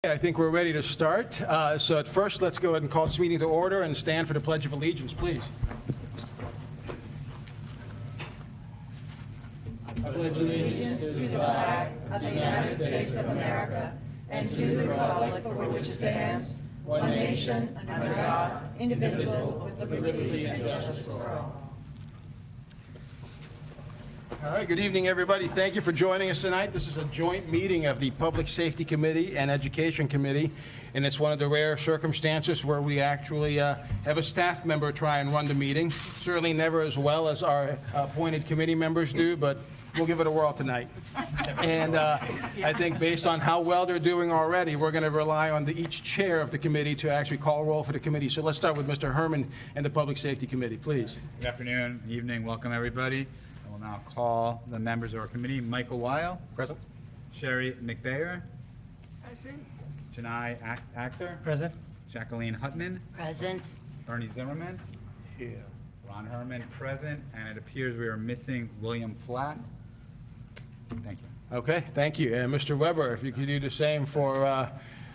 I think we're ready to start. So at first, let's go ahead and call this meeting to order and stand for the Pledge of Allegiance, please. I pledge allegiance to the flag of the United States of America and to the republic for which it stands, one nation, under God, indivisible, with liberty and justice for all. All right, good evening, everybody. Thank you for joining us tonight. This is a joint meeting of the Public Safety Committee and Education Committee, and it's one of the rare circumstances where we actually have a staff member try and run the meeting. Certainly never as well as our appointed committee members do, but we'll give it a whirl tonight. And I think based on how well they're doing already, we're going to rely on each chair of the committee to actually call roll for the committee. So let's start with Mr. Herman and the Public Safety Committee, please. Good afternoon, evening, welcome everybody. I will now call the members of our committee. Michael Weil. Present. Sherry McBayer. Present. Janai Akhtar. Present. Jacqueline Hutman. Present. Bernie Zimmerman. Here. Ron Herman present, and it appears we are missing William Flack. Thank you. Okay, thank you. And Mr. Weber, if you could do the same for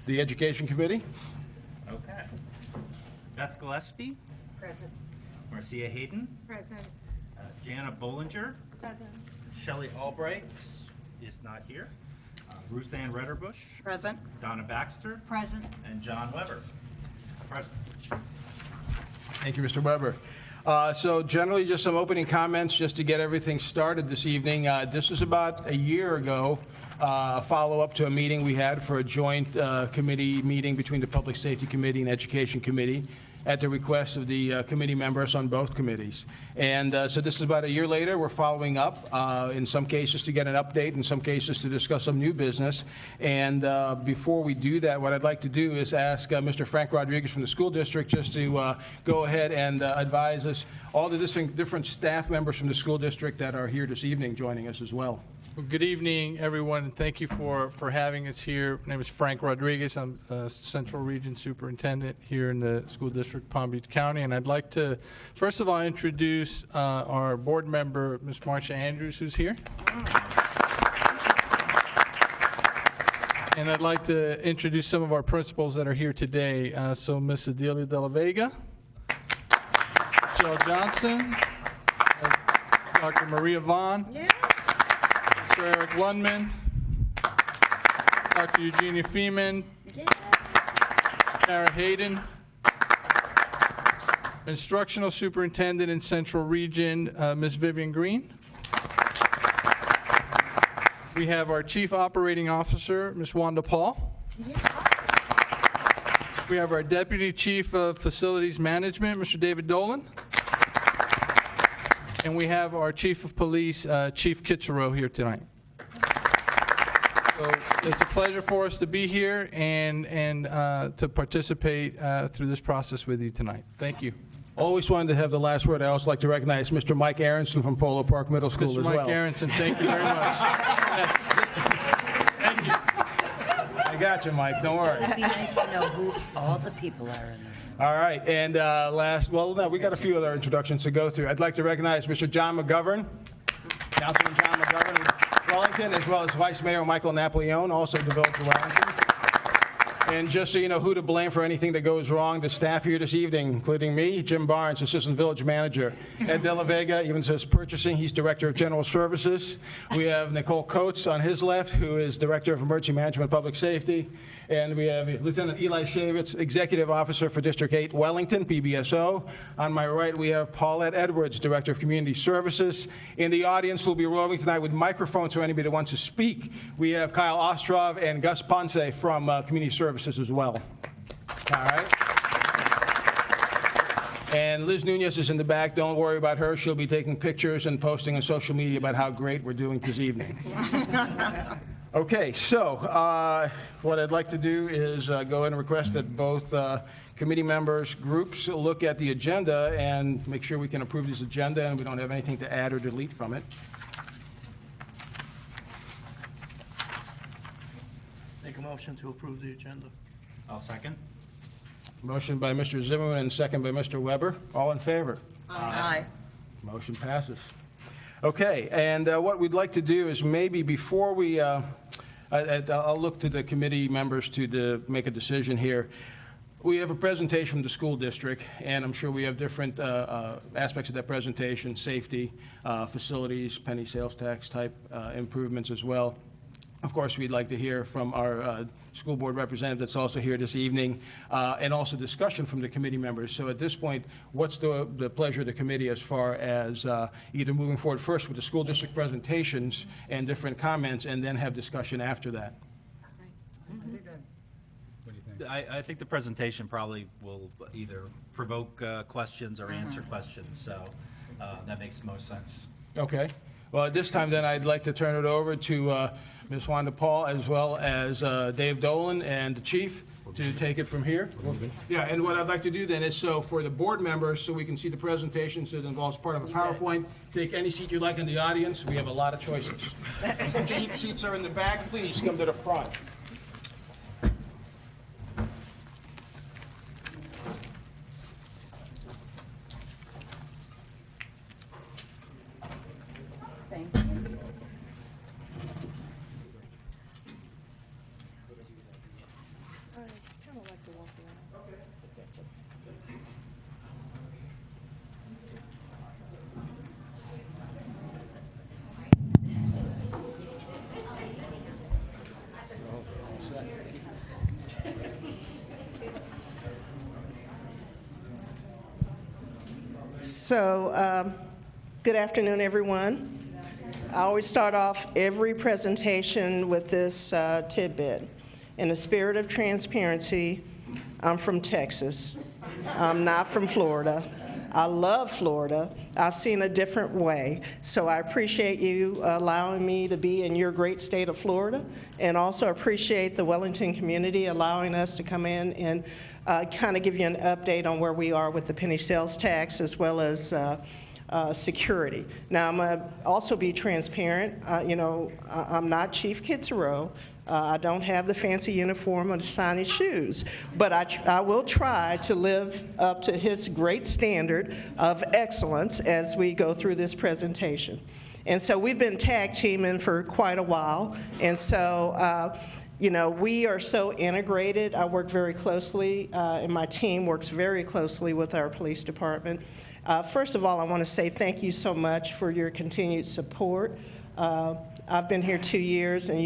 the Education Committee. Okay. Beth Gillespie, Present. Marcia Hayden, Present. Jana Bollinger, Present. Shelley Albright is not here, Ruth Ann Redderbush, Present. Donna Baxter, Present. and John Weber. Present. Thank you, Mr. Weber. So generally, just some opening comments just to get everything started this evening. This is about a year ago, a follow-up to a meeting we had for a joint committee meeting between the Public Safety Committee and Education Committee at the request of the committee members on both committees. And so this is about a year later. We're following up, in some cases to get an update, in some cases to discuss some new business. And before we do that, what I'd like to do is ask Mr. Frank Rodriguez from the school district just to go ahead and advise us, all the different staff members from the school district that are here this evening joining us as well. Well, good evening, everyone, and thank you for having us here. My name is Frank Rodriguez. I'm Central Region Superintendent here in the School District, Palm Beach County, and I'd like to, first of all, introduce our board member, Ms. Marcia Andrews, who's here. And I'd like to introduce some of our principals that are here today. So Ms. Adelia De La Vega, Michelle Johnson, Dr. Maria Vaughn, Mr. Eric Lundman, Dr. Eugenia Feeman, Tara Hayden, Instructional Superintendent in Central Region, Ms. Vivian Green. We have our Chief Operating Officer, Ms. Wanda Paul. We have our Deputy Chief of Facilities Management, Mr. David Dolan. And we have our Chief of Police, Chief Kitchereau, here tonight. So it's a pleasure for us to be here and to participate through this process with you tonight. Thank you. Always wanted to have the last word. I also like to recognize Mr. Mike Aronson from Polo Park Middle School Mr. as well. Mike Aronson, thank you very much. Yes. Thank you. I got you, Mike. Don't worry. It'd be nice to know who all the people are in there. All right, and we got a few other introductions to go through. I'd like to recognize Mr. John McGovern, Councilman John McGovern of Wellington, as well as Vice Mayor Michael Napoleone, also of the Village of Wellington. And just so you know who to blame for anything that goes wrong, the staff here this evening, including me, Jim Barnes, Assistant Village Manager. Ed De La Vega even says purchasing. He's Director of General Services. We have Nicole Coates on his left, who is Director of Emergency Management and Public Safety. And we have Lieutenant Eli Shavitz, Executive Officer for District 8 Wellington, PBSO. On my right, we have Paulette Edwards, Director of Community Services. In the audience, who will be roving tonight with microphones for anybody that wants to speak, we have Kyle Ostrov and Gus Ponce from Community Services as well. All right. And Liz Nunez is in the back. Don't worry about her. She'll be taking pictures and posting on social media about how great we're doing this evening. Okay, so what I'd like to do is go ahead and request that both committee members, groups look at the agenda and make sure we can approve this agenda and we don't have anything to add or delete from it. Make a motion to approve the agenda. I'll second. Motion by Mr. Zimmerman and second by Mr. Weber. All in favor? Aye. Motion passes. Okay, and what we'd like to do is maybe before we I'll look to the committee members to make a decision here. We have a presentation from the school district, and I'm sure we have different aspects of that presentation, safety, facilities, penny sales tax type improvements as well. Of course, we'd like to hear from our school board representative that's also here this evening, and also discussion from the committee members. So at this point, what's the pleasure of the committee as far as either moving forward first with the school district presentations and different comments, and then have discussion after that? What do you think? I think the presentation probably will either provoke questions or answer questions, so that makes most sense. Okay. Well, at this time, then, I'd like to turn it over to Ms. Wanda Paul, as well as Dave Dolan and the chief, to take it from here. Yeah, and what I'd like to do then is, so for the board members, so we can see the presentation, so it involves part of a PowerPoint, take any seat you like in the audience. We have a lot of choices. Cheap seats are in the back. Please come to the front. Thank you. I kind of like to walk around. So, good afternoon, everyone. I always start off every presentation with this tidbit. In the spirit of transparency, I'm from Texas. I'm not from Florida. I love Florida. I've seen a different way. So I appreciate you allowing me to be in your great state of Florida, and also appreciate the Wellington community allowing us to come in and kind of give you an update on where we are with the penny sales tax, as well as security. Now, I'm going to also be transparent. I'm not Chief Kitzrow. I don't have the fancy uniform or the shiny shoes, but I will try to live up to his great standard of excellence as we go through this presentation. And so we've been tag teaming for quite a while, and so we are so integrated. I work very closely, and my team works very closely with our police department. First of all, I want to say thank you so much for your continued support. I've been here 2 years, and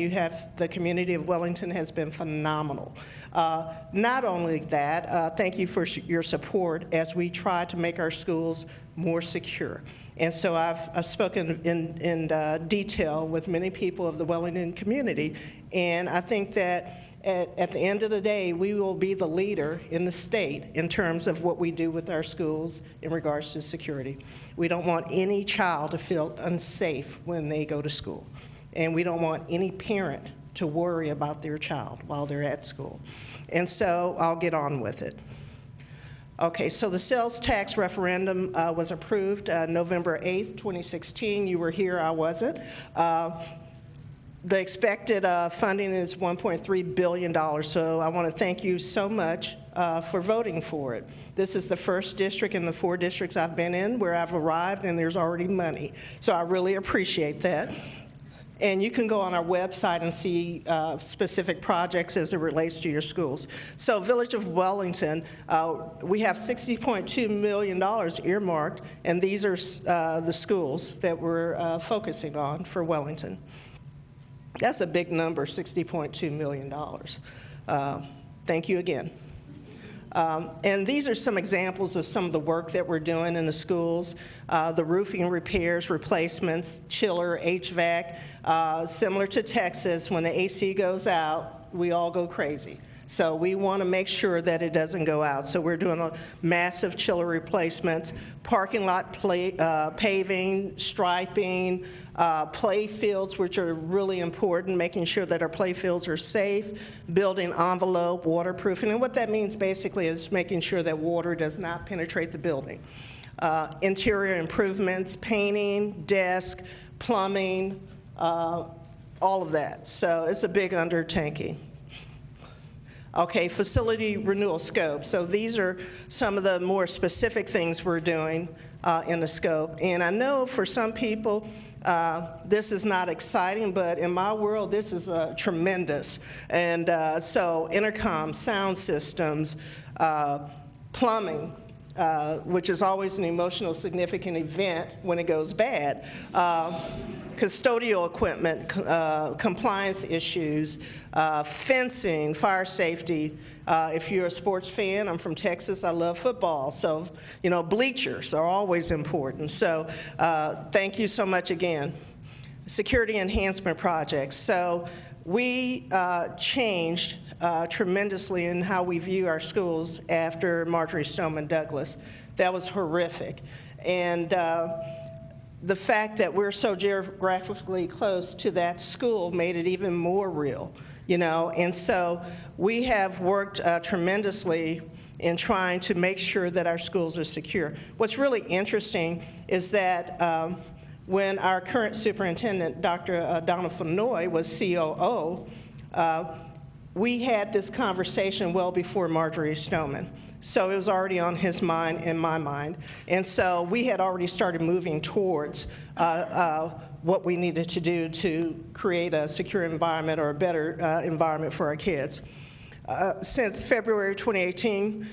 the community of Wellington has been phenomenal. Not only that, thank you for your support as we try to make our schools more secure. And so I've spoken in detail with many people of the Wellington community, and I think that at the end of the day, we will be the leader in the state in terms of what we do with our schools in regards to security. We don't want any child to feel unsafe when they go to school. And we don't want any parent to worry about their child while they're at school. And so I'll get on with it. Okay, so the sales tax referendum was approved November 8th, 2016. You were here, I wasn't. The expected funding is $1.3 billion, so I want to thank you so much for voting for it. This is the first district in the 4 districts I've been in where I've arrived and there's already money. So I really appreciate that. And you can go on our website and see specific projects as it relates to your schools. So Village of Wellington, we have $60.2 million earmarked, and these are the schools that we're focusing on for Wellington. That's a big number, $60.2 million. Thank you again. And these are some examples of some of the work that we're doing in the schools. The roofing repairs, replacements, chiller, HVAC. Similar to Texas, when the AC goes out, we all go crazy. So we want to make sure that it doesn't go out. So we're doing a massive chiller replacements, parking lot paving, striping, play fields, which are really important, making sure that our play fields are safe, building envelope, waterproofing. And what that means basically is making sure that water does not penetrate the building. Interior improvements, painting, desk, plumbing, all of that. So it's a big undertaking. Okay, facility renewal scope. So these are some of the more specific things we're doing in the scope. And I know for some people, This is not exciting, but in my world, this is tremendous. And so intercom, sound systems, plumbing, which is always an emotional significant event when it goes bad, custodial equipment, compliance issues, fencing, fire safety. If you're a sports fan, I'm from Texas, I love football, so, you know, bleachers are always important. So thank you so much again. Security enhancement projects. So we changed tremendously in how we view our schools after Marjory Stoneman Douglas. That was horrific. And the fact that we're so geographically close to that school made it even more real, you know. And so we have worked tremendously in trying to make sure that our schools are secure. What's really interesting is that when our current superintendent, Dr. Donna Fenoy, was COO, we had this conversation well before Marjory Stoneman. So it was already on his mind and my mind. And so we had already started moving towards what we needed to do to create a secure environment or a better environment for our kids. Since February 2018,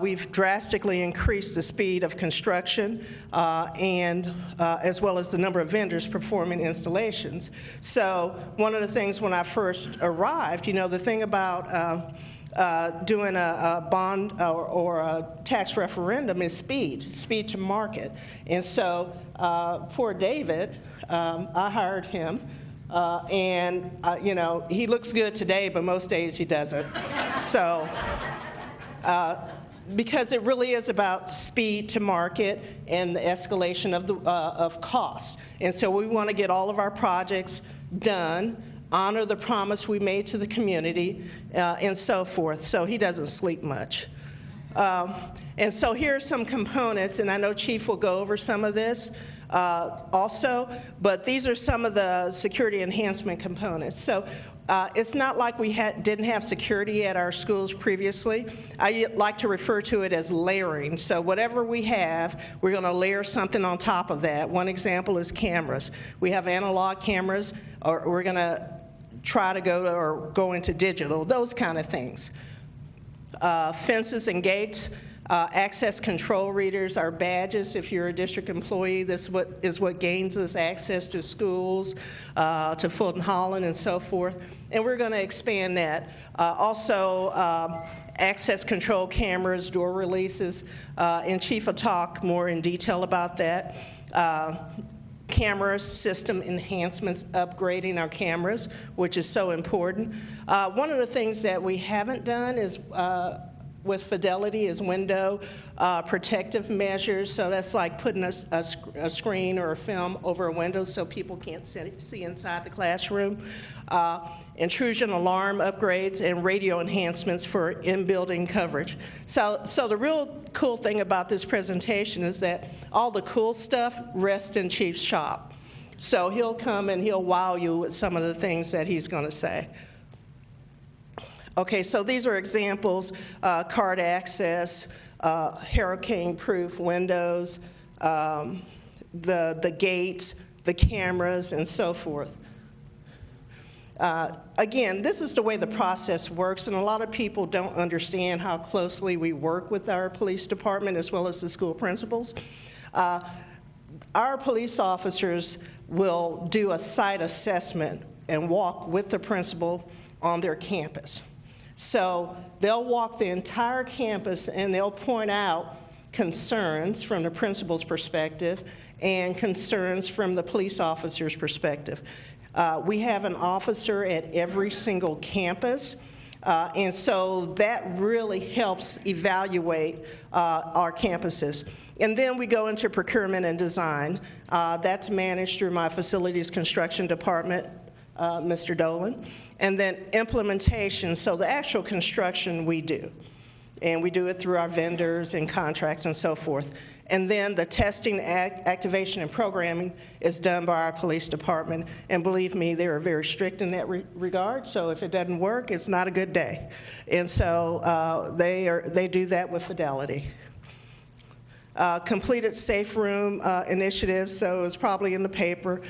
we've drastically increased the speed of construction and as well as the number of vendors performing installations. So one of the things when I first arrived, you know, the thing about doing a bond or a tax referendum is speed to market. And so poor David, I hired him. You know, he looks good today, but most days he doesn't. So, because it really is about speed to market and the escalation of cost. And so we want to get all of our projects done, honor the promise we made to the community, and so forth. So he doesn't sleep much. And so here are some components, and I know Chief will go over some of this also, but these are some of the security enhancement components. So it's not like we didn't have security at our schools previously. I like to refer to it as layering. So whatever we have, we're going to layer something on top of that. One example is cameras. We have analog cameras, or we're going to try to go into digital, those kind of things. Fences and gates. Access control readers are badges. If you're a district employee, this is what gains us access to schools, to Fulton Holland and so forth. And we're going to expand that. Also, access control cameras, door releases, and Chief will talk more in detail about that. Camera system enhancements, upgrading our cameras, which is so important. One of the things that we haven't done is with Fidelity is window protective measures. So that's like putting a screen or a film over a window so people can't see inside the classroom. Intrusion alarm upgrades and radio enhancements for in-building coverage. So the real cool thing about this presentation is that all the cool stuff rests in Chief's shop. So he'll come and he'll wow you with some of the things that he's going to say. Okay, so these are examples, card access, hurricane-proof windows, the gates, the cameras, and so forth. Again, this is the way the process works, and a lot of people don't understand how closely we work with our police department as well as the school principals. Our police officers will do a site assessment and walk with the principal on their campus. So they'll walk the entire campus and they'll point out concerns from the principal's perspective and concerns from the police officer's perspective. We have an officer at every single campus, and so that really helps evaluate our campuses. And then we go into procurement and design. That's managed through my facilities construction department, Mr. Dolan. And then implementation, so the actual construction we do. And we do it through our vendors and contracts and so forth. And then the testing, activation, and programming is done by our police department. And believe me, they are very strict in that regard. So if it doesn't work, it's not a good day. And so they do that with Fidelity. completed safe room initiative, so it was probably in the paper.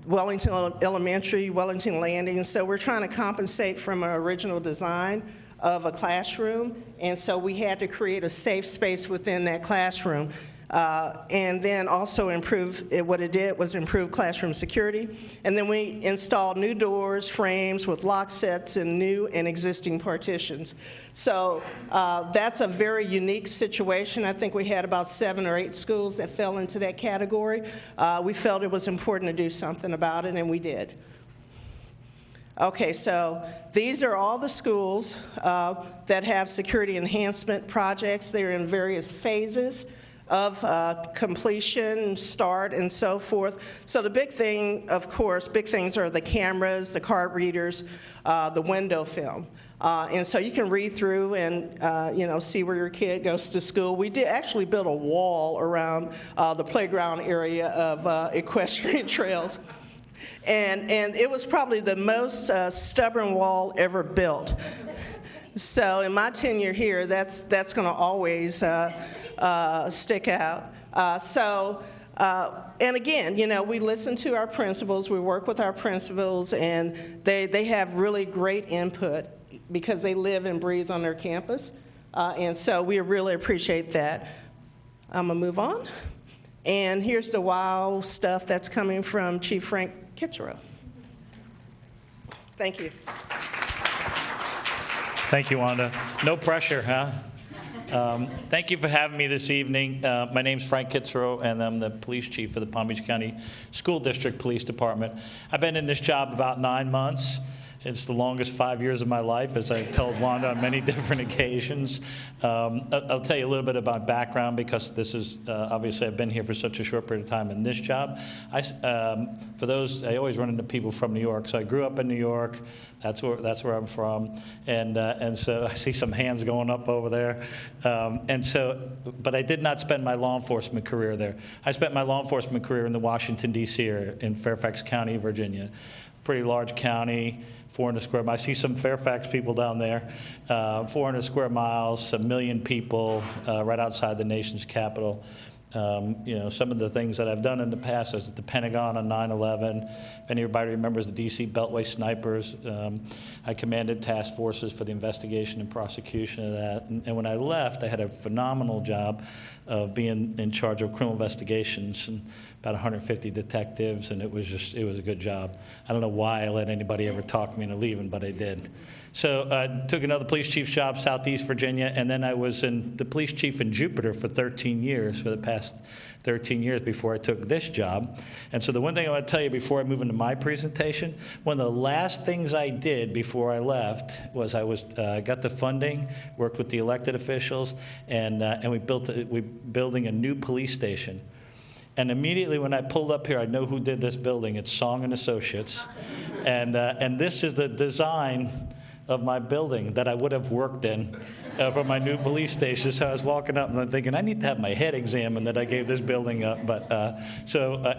Wellington Elementary, Wellington Landing. So we're trying to compensate from our original design of a classroom, and so we had to create a safe space within that classroom. And then also what it did was improve classroom security. And then we installed new doors, frames with lock sets, and new and existing partitions. So that's a very unique situation. I think we had about 7 or 8 schools that fell into that category. We felt it was important to do something about it, and we did. Okay, so these are all the schools that have security enhancement projects. They're in various phases of completion, start, and so forth. So the big thing, of course, big things are the cameras, the card readers, the window film. And so you can read through and see where your kid goes to school. We did actually build a wall around the playground area of equestrian trails. And it was probably the most stubborn wall ever built. So in my tenure here, that's going to always stick out. And again, we listen to our principals, we work with our principals, and they have really great input because they live and breathe on their campus. And so we really appreciate that. I'm going to move on. And here's the wow stuff that's coming from Chief Frank Kitzerow. Thank you. Thank you, Wanda. No pressure, huh? Thank you for having me this evening. My name's Frank Kitzerow, and I'm the police chief for the Palm Beach County School District Police Department. I've been in this job about 9 months. It's the longest 5 years of my life, as I've told Wanda on many different occasions. I'll tell you a little bit about background, because this is, obviously I've been here for such a short period of time in this job. For those, I always run into people from New York. So I grew up in New York. That's where I'm from. And so I see some hands going up over there. But I did not spend my law enforcement career there. I spent my law enforcement career in the Washington, D.C. area, in Fairfax County, Virginia. Pretty large county, 400 square miles. I see some Fairfax people down there. 400 square miles, 1 million people, right outside the nation's capital. Some of the things that I've done in the past, I was at the Pentagon on 9/11. If anybody remembers the DC Beltway snipers, I commanded task forces for the investigation and prosecution of that. And when I left, I had a phenomenal job of being in charge of criminal investigations and about 150 detectives, and it was a good job. I don't know why I let anybody ever talk me into leaving, but I did. So I took another police chief's job, Southeast Virginia, and then I was the police chief in Jupiter for 13 years, for the past 13 years before I took this job. And so the one thing I want to tell you before I move into my presentation, one of the last things I did before I left was I got the funding, worked with the elected officials, and we're building a new police station. And immediately when I pulled up here, I know who did this building. It's Song and Associates. And this is the design of my building that I would have worked in for my new police station. So I was walking up and I'm thinking, I need to have my head examined that I gave this building up. But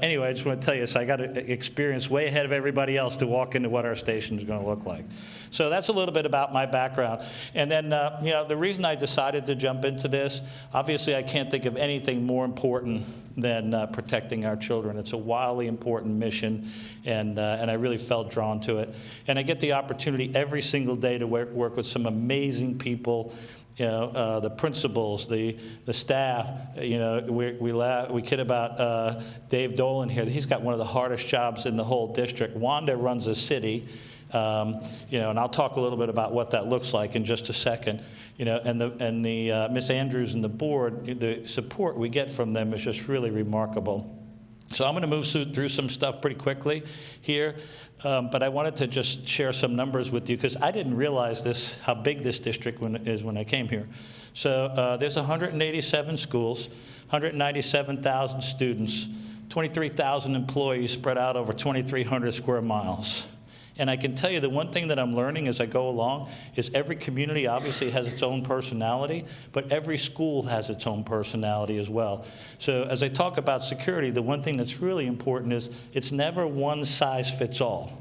anyway, I just want to tell you, so I got to experience way ahead of everybody else to walk into what our station is going to look like. So that's a little bit about my background. And then, the reason I decided to jump into this, obviously I can't think of anything more important than protecting our children. It's a wildly important mission, and I really felt drawn to it. And I get the opportunity every single day to work with some amazing people, the principals, the staff. We kid about Dave Dolan here. He's got one of the hardest jobs in the whole district. Wanda runs a city. And I'll talk a little bit about what that looks like in just a second. And the Miss Andrews and the board, the support we get from them is just really remarkable. So I'm going to move through some stuff pretty quickly here, but I wanted to just share some numbers with you because I didn't realize how big this district is when I came here. So there's 187 schools, 197,000 students, 23,000 employees spread out over 2,300 square miles. And I can tell you the one thing that I'm learning as I go along is every community obviously has its own personality, but every school has its own personality as well. So as I talk about security, the one thing that's really important is it's never one size fits all.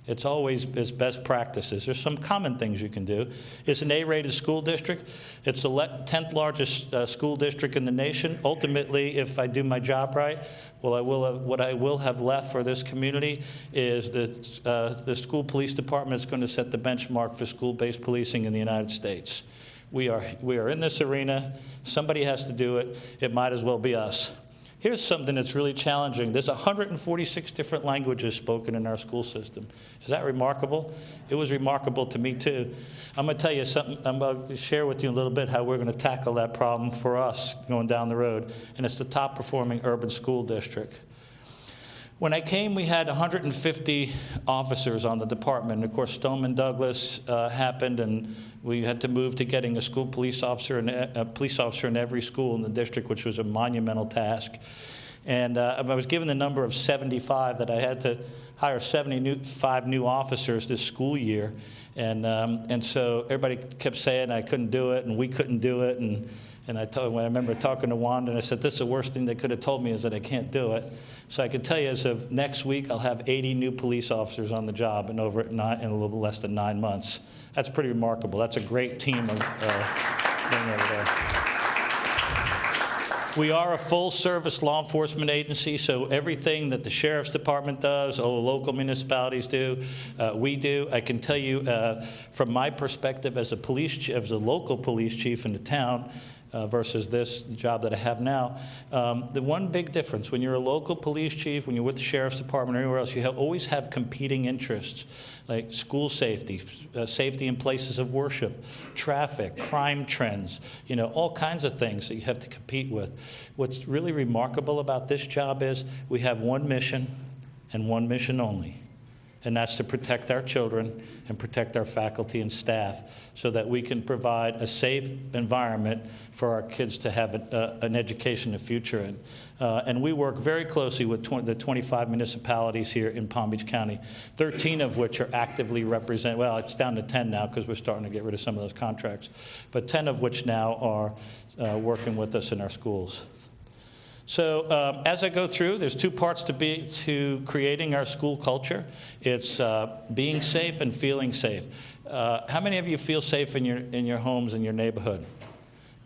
It's always best practices. There's some common things you can do. It's an A-rated school district. It's the 10th largest school district in the nation. Ultimately, if I do my job right, what I will have left for this community is that the school police department is going to set the benchmark for school-based policing in the United States. We are in this arena. Somebody has to do it. It might as well be us. Here's something that's really challenging. There's 146 different languages spoken in our school system. Is that remarkable? It was remarkable to me, too. I'm going to tell you something. I'm going to share with you a little bit how we're going to tackle that problem for us going down the road. And it's the top-performing urban school district. When I came, we had 150 officers on the department. And of course, Stoneman Douglas happened, and we had to move to getting a school police officer and a police officer in every school in the district, which was a monumental task. And I was given the number of 75 that I had to hire 75 new officers this school year. And so everybody kept saying I couldn't do it, and we couldn't do it. And I remember talking to Wanda, and I said, this is the worst thing they could have told me is that I can't do it. So I can tell you as of next week, I'll have 80 new police officers on the job in a little less than 9 months. That's pretty remarkable. That's a great team of being over there. We are a full-service law enforcement agency, so everything that the Sheriff's Department does, local municipalities do, we do. I can tell you from my perspective as a local police chief in the town, versus this job that I have now. The one big difference, when you're a local police chief, when you're with the Sheriff's Department or anywhere else, you always have competing interests, like school safety, safety in places of worship, traffic, crime trends, all kinds of things that you have to compete with. What's really remarkable about this job is we have one mission and one mission only. And that's to protect our children and protect our faculty and staff so that we can provide a safe environment for our kids to have an education in the future in. And we work very closely with the 25 municipalities here in Palm Beach County, 13 of which are actively represented. Well, it's down to 10 now because we're starting to get rid of some of those contracts. But 10 of which now are working with us in our schools. So as I go through, there's two parts to creating our school culture. It's being safe and feeling safe. How many of you feel safe in your homes and your neighborhood?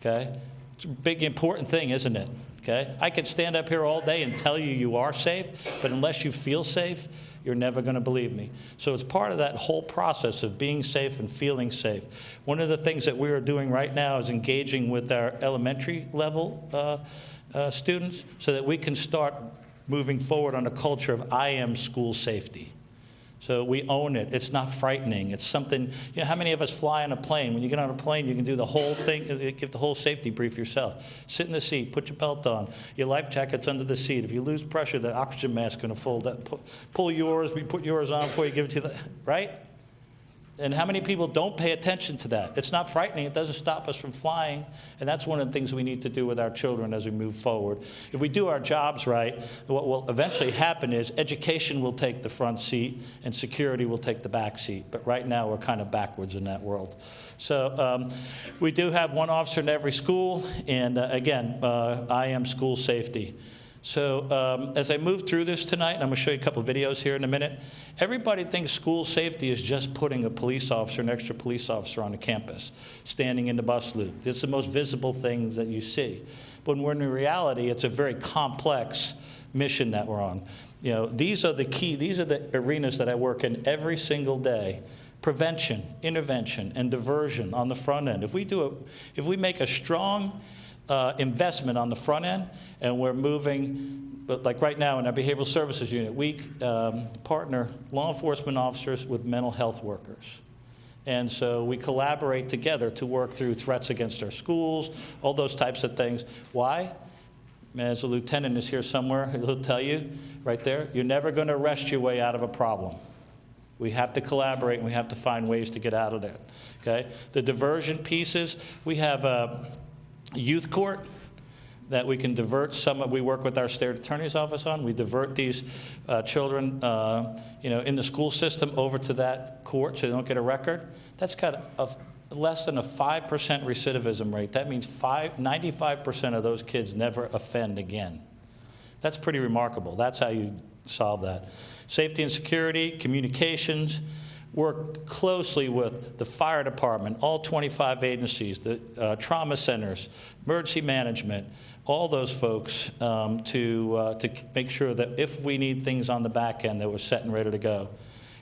Okay, it's a big important thing, isn't it? Okay, I could stand up here all day and tell you are safe, but unless you feel safe, you're never going to believe me. So it's part of that whole process of being safe and feeling safe. One of the things that we are doing right now is engaging with our elementary level students so that we can start moving forward on a culture of I am school safety. So we own it. It's not frightening. It's something, how many of us fly on a plane? When you get on a plane, you can do the whole thing, give the whole safety brief yourself. Sit in the seat, put your belt on, your life jacket's under the seat. If you lose pressure, the oxygen mask's going to fold up. Pull yours, we put yours on before you give it to the, right? And how many people don't pay attention to that? It's not frightening. It doesn't stop us from flying. And that's one of the things we need to do with our children as we move forward. If we do our jobs right, what will eventually happen is education will take the front seat and security will take the back seat. But right now, we're kind of backwards in that world. So we do have one officer in every school. And again, I am school safety. So as I move through this tonight, and I'm going to show you a couple of videos here in a minute, everybody thinks school safety is just putting a police officer, an extra police officer on the campus, standing in the bus loop. It's the most visible things that you see. But when in reality, it's a very complex mission that we're on. These are the arenas that I work in every single day. Prevention, intervention, and diversion on the front end. If we make a strong investment on the front end, and we're moving, like right now in our behavioral services unit, we partner law enforcement officers with mental health workers. And so we collaborate together to work through threats against our schools, all those types of things. Why? As a lieutenant is here somewhere, he'll tell you right there, you're never going to arrest your way out of a problem. We have to collaborate and we have to find ways to get out of that. Okay? The diversion pieces, we have a youth court that we can divert we work with our state attorney's office on. We divert these children in the school system over to that court so they don't get a record. That's got less than a 5% recidivism rate. That means 95% of those kids never offend again. That's pretty remarkable. That's how you solve that. Safety and security, communications, work closely with the fire department, all 25 agencies, the trauma centers, emergency management, all those folks to make sure that if we need things on the back end, that we're set and ready to go.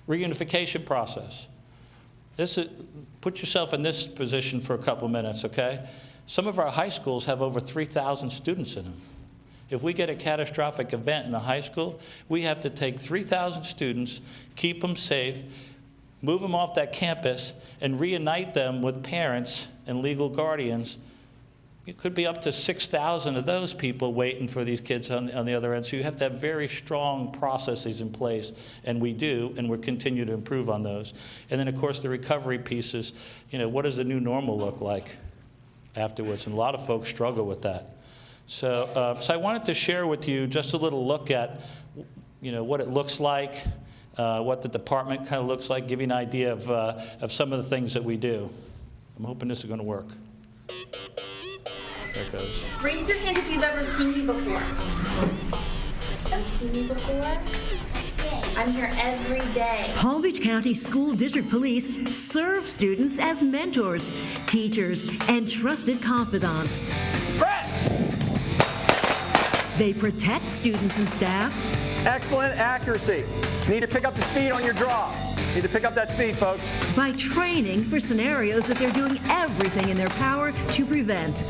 Reunification process. Put yourself in this position for a couple minutes, okay? Some of our high schools have over 3,000 students in them. If we get a catastrophic event in a high school, we have to take 3,000 students, keep them safe, move them off that campus, and reunite them with parents and legal guardians. It could be up to 6,000 of those people waiting for these kids on the other end. So you have to have very strong processes in place, and we do, and we'll continue to improve on those. And then, of course, the recovery pieces. What does the new normal look like afterwards? And a lot of folks struggle with that. So I wanted to share with you just a little look at, what it looks like, what the department kind of looks like, give you an idea of some of the things that we do. I'm hoping this is going to work. There it goes. Raise your hand if you've ever seen me before. Have you seen me before? I'm here every day. Palm Beach County School District Police serve students as mentors, teachers, and trusted confidants. They protect students and staff. Excellent accuracy. Need to pick up the speed on your draw. Need to pick up that speed, folks. By training for scenarios that they're doing everything in their power to prevent.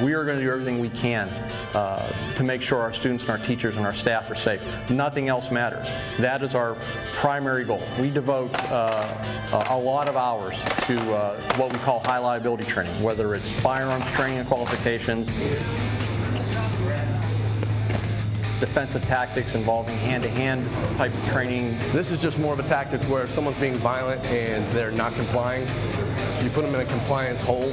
We are going to do everything we can to make sure our students and our teachers and our staff are safe. Nothing else matters. That is our primary goal. We devote a lot of hours to what we call high liability training, whether it's firearms training and qualifications, defensive tactics involving hand-to-hand type of training. This is just more of a tactic where if someone's being violent and they're not complying, you put them in a compliance hold,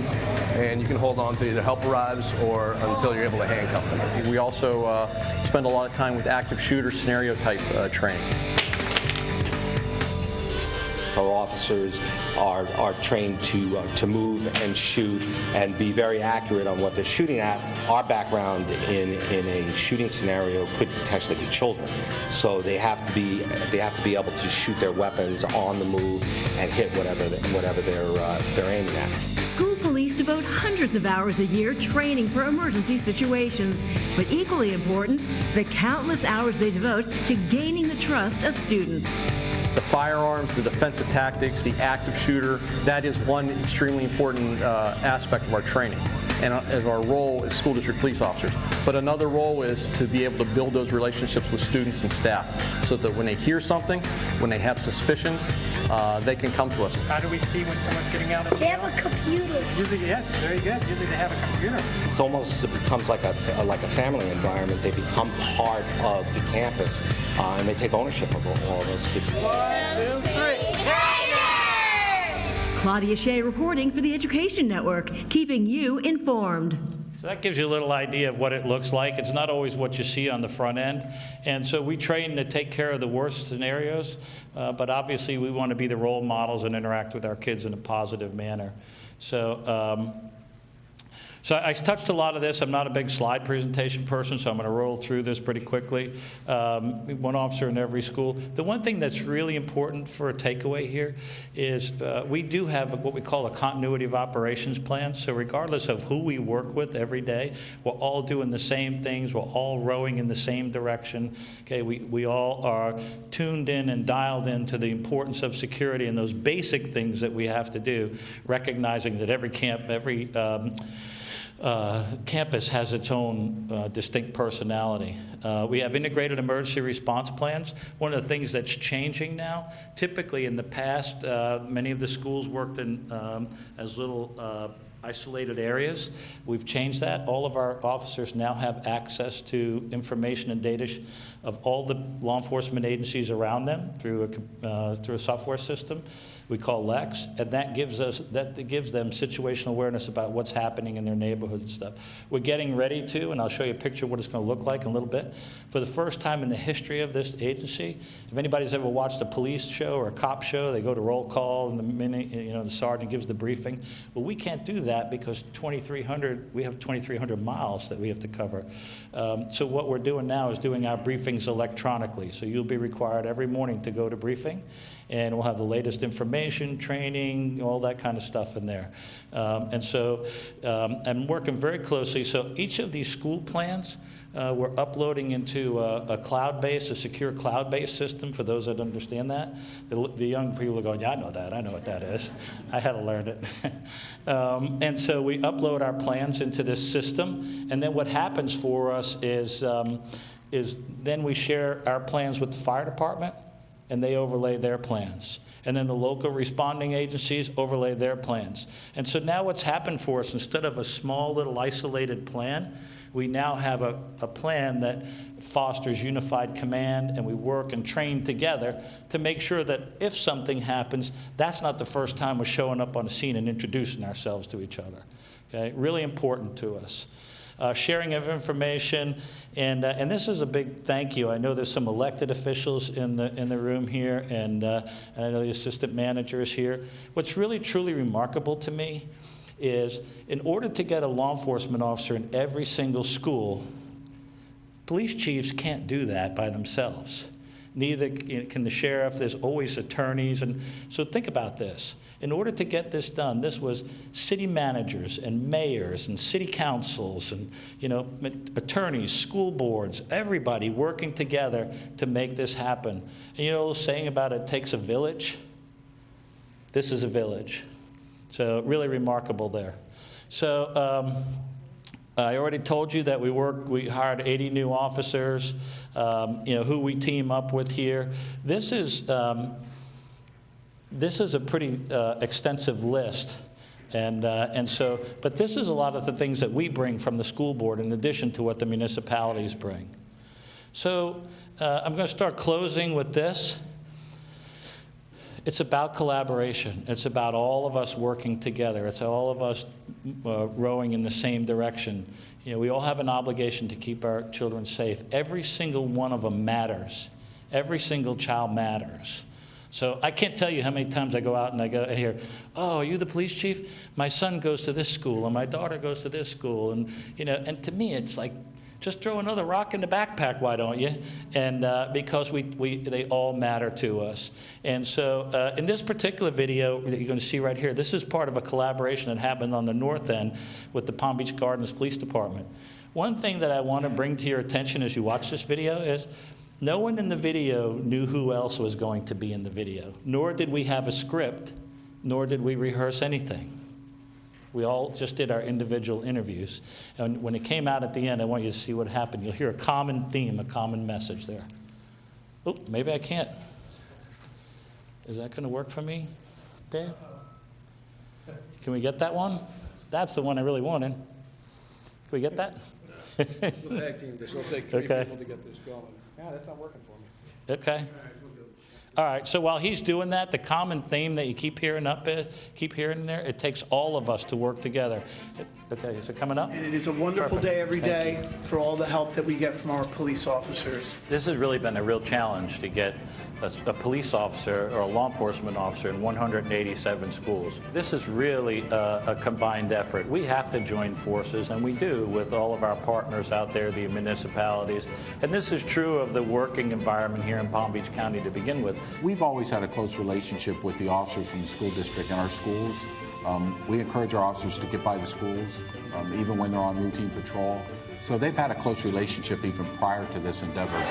and you can hold on to either help arrives or until you're able to handcuff them. We also spend a lot of time with active shooter scenario type training. Our officers are trained to move and shoot and be very accurate on what they're shooting at. Our background in a shooting scenario could potentially be children, so they have to be able to shoot their weapons on the move and hit whatever they're aiming at. School police devote hundreds of hours a year training for emergency situations, but equally important, the countless hours they devote to gaining the trust of students. The firearms, the defensive tactics, the active shooter, that is one extremely important aspect of our training and as our role as school district police officers. But another role is to be able to build those relationships with students and staff so that when they hear something, when they have suspicions, they can come to us. How do we see when someone's getting out of They have a computer. Usually, yes, very good. Usually they have a computer. It becomes like a family environment. They become part of the campus, and they take ownership of all those kids. 1, 2, 3. Claudia Shea reporting for the Education Network, keeping you informed. So that gives you a little idea of what it looks like. It's not always what you see on the front end. And so we train to take care of the worst scenarios, but obviously we want to be the role models and interact with our kids in a positive manner. So I touched a lot of this. I'm not a big slide presentation person, so I'm going to roll through this pretty quickly. One officer in every school. The one thing that's really important for a takeaway here is we do have what we call a continuity of operations plan. So regardless of who we work with every day, we're all doing the same things. We're all rowing in the same direction. Okay, we all are tuned in and dialed into the importance of security and those basic things that we have to do, recognizing that every campus has its own distinct personality. We have integrated emergency response plans. One of the things that's changing now, typically in the past, many of the schools worked in as little isolated areas. We've changed that. All of our officers now have access to information and data of all the law enforcement agencies around them through a software system we call Lex, and that gives them situational awareness about what's happening in their neighborhood and stuff. We're getting ready to, and I'll show you a picture of what it's going to look like in a little bit. For the first time in the history of this agency, if anybody's ever watched a police show or a cop show, they go to roll call, and the minute the sergeant gives the briefing. Well, we can't do that because 2,300, we have 2,300 miles that we have to cover. So what we're doing now is doing our briefings electronically. So you'll be required every morning to go to briefing, and we'll have the latest information, training, all that kind of stuff in there. And so I'm working very closely. So each of these school plans, we're uploading into a cloud-based, a secure cloud-based system for those that understand that. The young people are going, yeah, I know that. I know what that is. I had to learn it. And so we upload our plans into this system. And then what happens for us is then we share our plans with the fire department, and they overlay their plans. And then the local responding agencies overlay their plans. And so now what's happened for us, instead of a small little isolated plan, we now have a plan that fosters unified command, and we work and train together to make sure that if something happens, that's not the first time we're showing up on the scene and introducing ourselves to each other. Okay? Really important to us. Sharing of information, and this is a big thank you. I know there's some elected officials in the room here, and I know the assistant manager is here. What's really truly remarkable to me is in order to get a law enforcement officer in every single school, police chiefs can't do that by themselves. Neither can the sheriff. There's always attorneys. And so think about this. In order to get this done, this was city managers and mayors and city councils and, attorneys, school boards, everybody working together to make this happen. And saying about it takes a village, this is a village. So really remarkable there. So I already told you that we hired 80 new officers, who we team up with here. This is a pretty extensive list. But this is a lot of the things that we bring from the school board in addition to what the municipalities bring. So I'm going to start closing with this. It's about collaboration. It's about all of us working together. It's all of us rowing in the same direction. We all have an obligation to keep our children safe. Every single one of them matters. Every single child matters. So I can't tell you how many times I go out and I hear, oh, are you the police chief? My son goes to this school, and my daughter goes to this school. And, and to me, it's like, just throw another rock in the backpack, why don't you? And because they all matter to us. And so in this particular video that you're going to see right here, this is part of a collaboration that happened on the north end with the Palm Beach Gardens Police Department. One thing that I want to bring to your attention as you watch this video is no one in the video knew who else was going to be in the video, nor did we have a script, nor did we rehearse anything. We all just did our individual interviews. And when it came out at the end, I want you to see what happened. You'll hear a common theme, a common message there. Oh, maybe I can't. Is that going to work for me, Dave? Can we get that one? That's the one I really wanted. Can we get that? We'll tag team this. It'll take three people to get this going. Yeah, that's not working for me. Okay. All right, so while he's doing that, the common theme that you keep hearing there, it takes all of us to work together. Okay, is it coming up? And it is a wonderful day every day for all the help that we get from our police officers. This has really been a real challenge to get a police officer or a law enforcement officer in 187 schools. This is really a combined effort. We have to join forces, and we do with all of our partners out there, the municipalities. And this is true of the working environment here in Palm Beach County to begin with. We've always had a close relationship with the officers from the school district and our schools. We encourage our officers to get by the schools, even when they're on routine patrol. So they've had a close relationship even prior to this endeavor.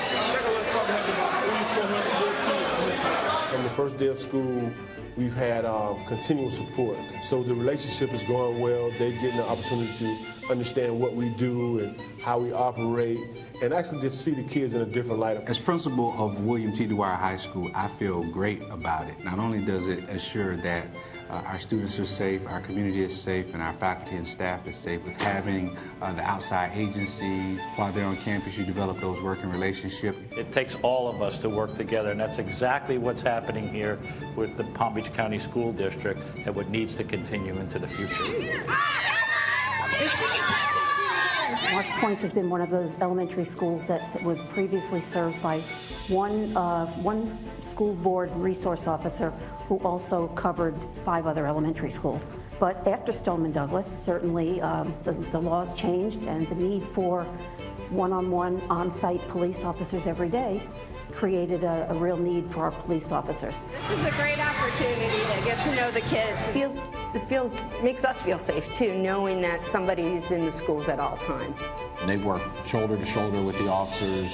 From the first day of school, we've had continual support. So the relationship is going well. They're getting the opportunity to understand what we do and how we operate, and actually just see the kids in a different light. As principal of William T. Dwyer High School, I feel great about it. Not only does it assure that our students are safe, our community is safe, and our faculty and staff is safe with having the outside agency. While they're on campus, you develop those working relationships. It takes all of us to work together, and that's exactly what's happening here with the Palm Beach County School District and what needs to continue into the future. Marsh Point has been one of those elementary schools that was previously served by one school board resource officer who also covered 5 other elementary schools. But after Stoneman Douglas, certainly the laws changed, and the need for one-on-one on-site police officers every day created a real need for our police officers. This is a great opportunity to get to know the kids. It makes us feel safe too, knowing that somebody's in the schools at all times. They work shoulder to shoulder with the officers.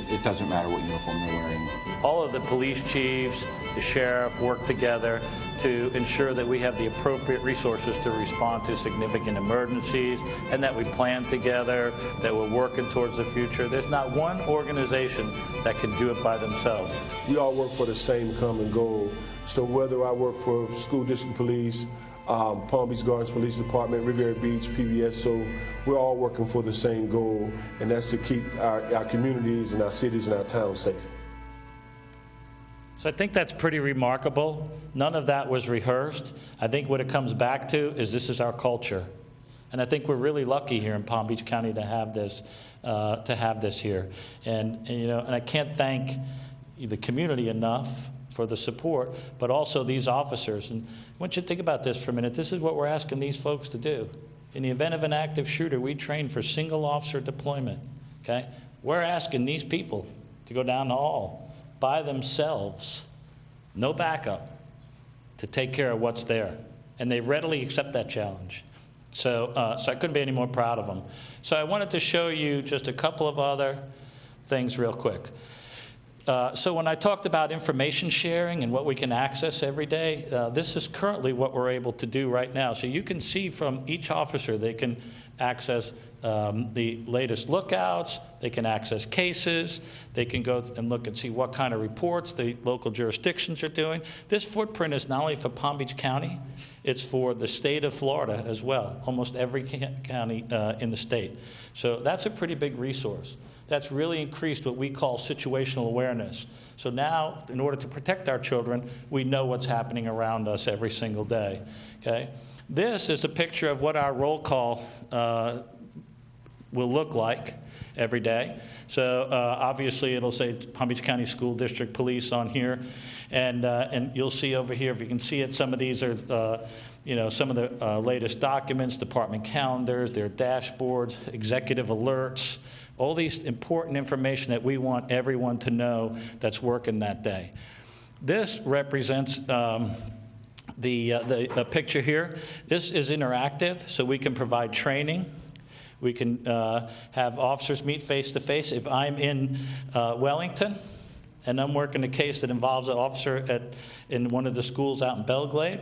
It doesn't matter what uniform they're wearing. All of the police chiefs, the sheriff work together to ensure that we have the appropriate resources to respond to significant emergencies, and that we plan together, that we're working towards the future. There's not one organization that can do it by themselves. We all work for the same common goal. So whether I work for School District Police, Palm Beach Gardens Police Department, Riviera Beach, PBS, so we're all working for the same goal, and that's to keep our communities and our cities and our towns safe. So I think that's pretty remarkable. None of that was rehearsed. I think what it comes back to is this is our culture. And I think we're really lucky here in Palm Beach County to have this here. And I can't thank the community enough for the support, but also these officers. And I want you to think about this for a minute. This is what we're asking these folks to do. In the event of an active shooter, we train for single officer deployment, okay? We're asking these people to go down the hall by themselves, no backup, to take care of what's there. And they readily accept that challenge. So I couldn't be any more proud of them. So I wanted to show you just a couple of other things real quick. So when I talked about information sharing and what we can access every day, this is currently what we're able to do right now. So you can see from each officer, they can access the latest lookouts, they can access cases, they can go and look and see what kind of reports the local jurisdictions are doing. This footprint is not only for Palm Beach County, it's for the state of Florida as well, almost every county in the state. So that's a pretty big resource. That's really increased what we call situational awareness. So now, in order to protect our children, we know what's happening around us every single day, okay? This is a picture of what our roll call will look like every day. So obviously it'll say Palm Beach County School District Police on here, and you'll see over here, if you can see it, some of these are some of the latest documents, department calendars, their dashboards, executive alerts, all these important information that we want everyone to know that's working that day. This represents the picture here. This is interactive, so we can provide training. We can have officers meet face-to-face. If I'm in Wellington and I'm working a case that involves an officer in one of the schools out in Belglade,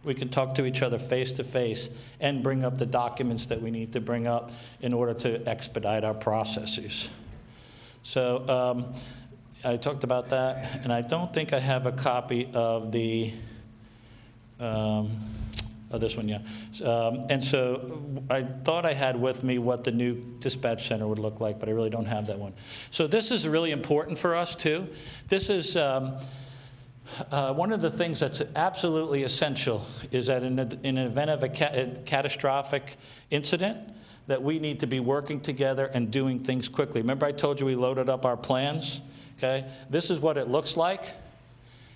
we can talk to each other face-to-face and bring up the documents that we need to bring up in order to expedite our processes. So I talked about that, and I don't think I have a copy of the this one, yeah. And so I thought I had with me what the new dispatch center would look like, but I really don't have that one. So this is really important for us, too. This is one of the things that's absolutely essential is that in an event of a catastrophic incident, that we need to be working together and doing things quickly. Remember I told you we loaded up our plans? Okay? This is what it looks like.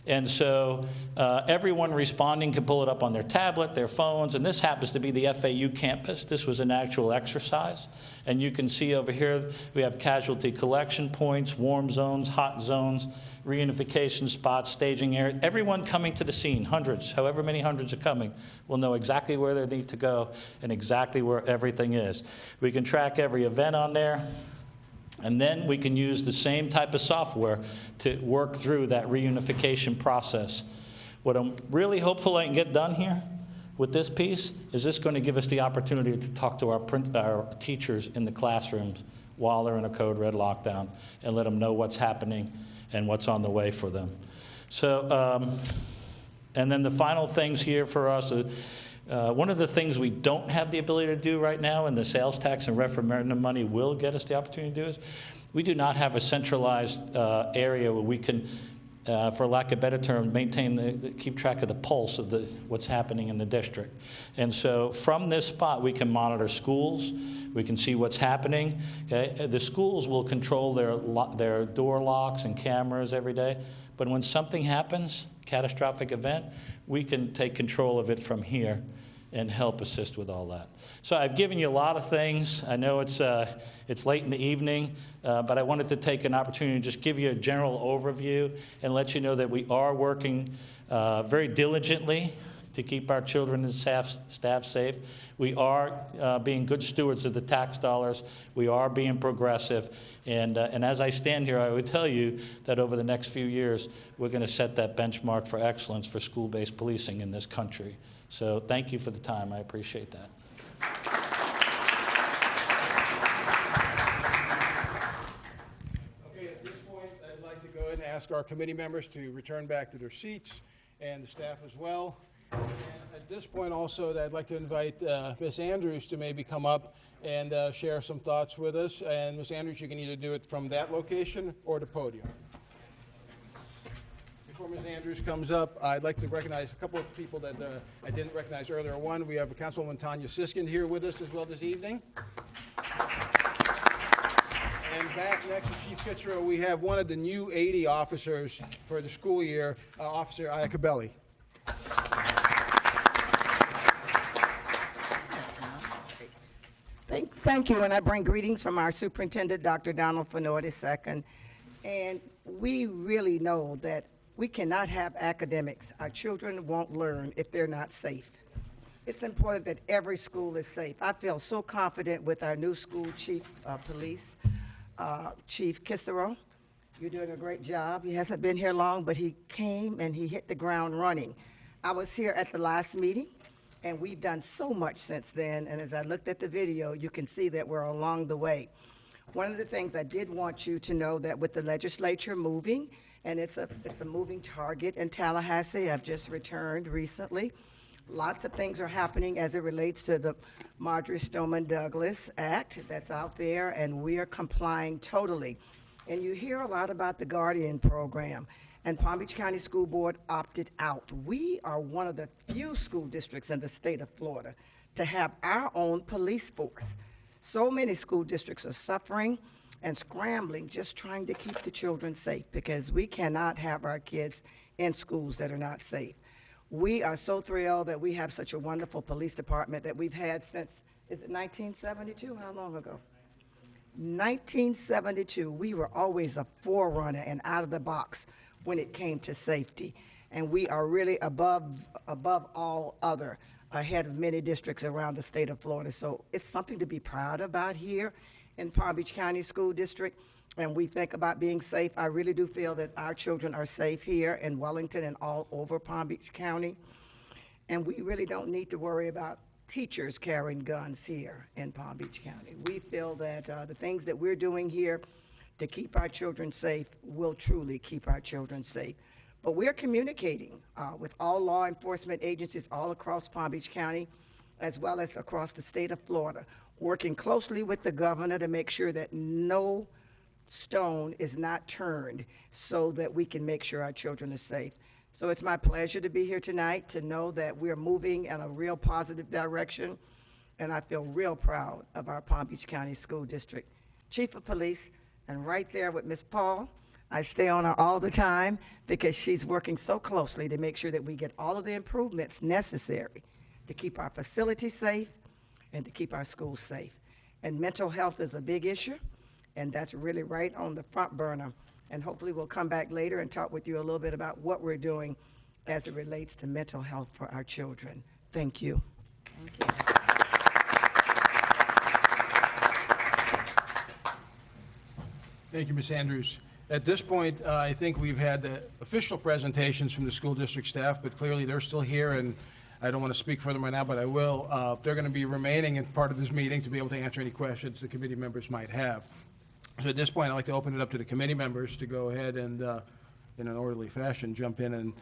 And so everyone responding can pull it up on their tablet, their phones, and this happens to be the FAU campus. This was an actual exercise. And you can see over here we have casualty collection points, warm zones, hot zones, reunification spots, staging area. Everyone coming to the scene, hundreds, however many hundreds are coming, will know exactly where they need to go and exactly where everything is. We can track every event on there. And then we can use the same type of software to work through that reunification process. What I'm really hopeful I can get done here with this piece is this going to give us the opportunity to talk to our teachers in the classrooms while they're in a code red lockdown and let them know what's happening and what's on the way for them. So, and then the final things here for us, one of the things we don't have the ability to do right now, and the sales tax and referendum money will get us the opportunity to do, is we do not have a centralized area where we can for lack of a better term, keep track of the pulse of what's happening in the district. And so from this spot, we can monitor schools, we can see what's happening. Okay? The schools will control their door locks and cameras every day, but when something happens, catastrophic event, we can take control of it from here and help assist with all that. So I've given you a lot of things. I know it's late in the evening, but I wanted to take an opportunity to just give you a general overview and let you know that we are working very diligently to keep our children and staff safe. We are being good stewards of the tax dollars. We are being progressive. And as I stand here, I would tell you that over the next few years, we're going to set that benchmark for excellence for school-based policing in this country. So thank you for the time. I appreciate that. Okay, at this point, I'd like to go ahead and ask our committee members to return back to their seats, and the staff as well. And at this point also, I'd like to invite Ms. Andrews to maybe come up and share some thoughts with us. And Ms. Andrews, you can either do it from that location or the podium. Before Ms. Andrews comes up, I'd like to recognize a couple of people that I didn't recognize earlier. One, we have Councilwoman Tanya Siskin here with us as well this evening. And back next to Chief Kitzrow, we have one of the new 80 officers for the school year, Officer Iacobelli. Thank you, and I bring greetings from our superintendent, Dr. Donald Fenord II. And we really know that we cannot have academics. Our children won't learn if they're not safe. It's important that every school is safe. I feel so confident with our new school chief of police, Chief Kitzrow. You're doing a great job. He hasn't been here long, but he came and he hit the ground running. I was here at the last meeting, and we've done so much since then, and as I looked at the video, you can see that we're along the way. One of the things I did want you to know that with the legislature moving, and it's a moving target in Tallahassee, I've just returned recently. Lots of things are happening as it relates to the Marjorie Stoneman Douglas Act that's out there, and we are complying totally. And you hear a lot about the Guardian program, and Palm Beach County School Board opted out. We are one of the few school districts in the state of Florida to have our own police force. So many school districts are suffering and scrambling, just trying to keep the children safe, because we cannot have our kids in schools that are not safe. We are so thrilled that we have such a wonderful police department that we've had since, is it 1972? How long ago? 1972. We were always a forerunner and out of the box when it came to safety. And we are really above all other, ahead of many districts around the state of Florida. So it's something to be proud about here in Palm Beach County School District. And we think about being safe. I really do feel that our children are safe here in Wellington and all over Palm Beach County. And we really don't need to worry about teachers carrying guns here in Palm Beach County. We feel that the things that we're doing here to keep our children safe will truly keep our children safe. But we're communicating with all law enforcement agencies all across Palm Beach County, as well as across the state of Florida, working closely with the governor to make sure that no stone is not turned so that we can make sure our children are safe. So it's my pleasure to be here tonight to know that we're moving in a real positive direction, and I feel real proud of our Palm Beach County School District Chief of Police, and right there with Ms. Paul. I stay on her all the time because she's working so closely to make sure that we get all of the improvements necessary to keep our facilities safe and to keep our schools safe. And mental health is a big issue, and that's really right on the front burner. And hopefully we'll come back later and talk with you a little bit about what we're doing as it relates to mental health for our children. Thank you. Thank you, Ms. Andrews. At this point, I think we've had the official presentations from the school district staff, but clearly they're still here, and I don't want to speak for them right now, but I will. They're going to be remaining in part of this meeting to be able to answer any questions the committee members might have. So at this point, I'd like to open it up to the committee members to go ahead and, in an orderly fashion, jump in and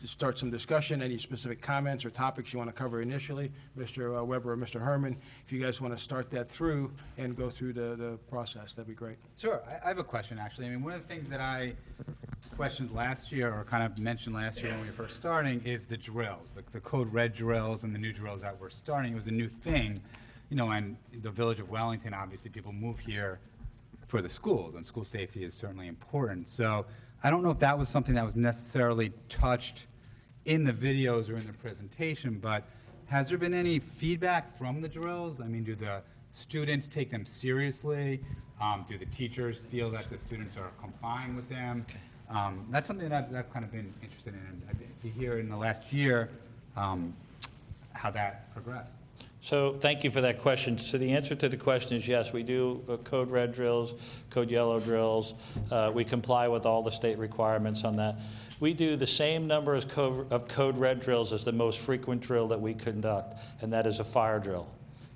start some discussion, any specific comments or topics you want to cover initially, Mr. Weber or Mr. Herman, if you guys want to start that through and go through the process, that'd be great. Sure, I have a question, actually. I mean, one of the things that I questioned last year, or kind of mentioned last year when we were first starting, is the drills, the Code Red drills and the new drills that we're starting. It was a new thing, you know, and the Village of Wellington, obviously, people move here for the schools, and school safety is certainly important. So I don't know if that was something that was necessarily touched in the videos or in the presentation, but has there been any feedback from the drills? I mean, do the students take them seriously? Do the teachers feel that the students are complying with them? That's something that I've kind of been interested in, and to hear in the last year how that progressed. So thank you for that question. So the answer to the question is yes, we do Code Red drills, Code Yellow drills. We comply with all the state requirements on that. We do the same number of Code Red drills as the most frequent drill that we conduct, and that is a fire drill.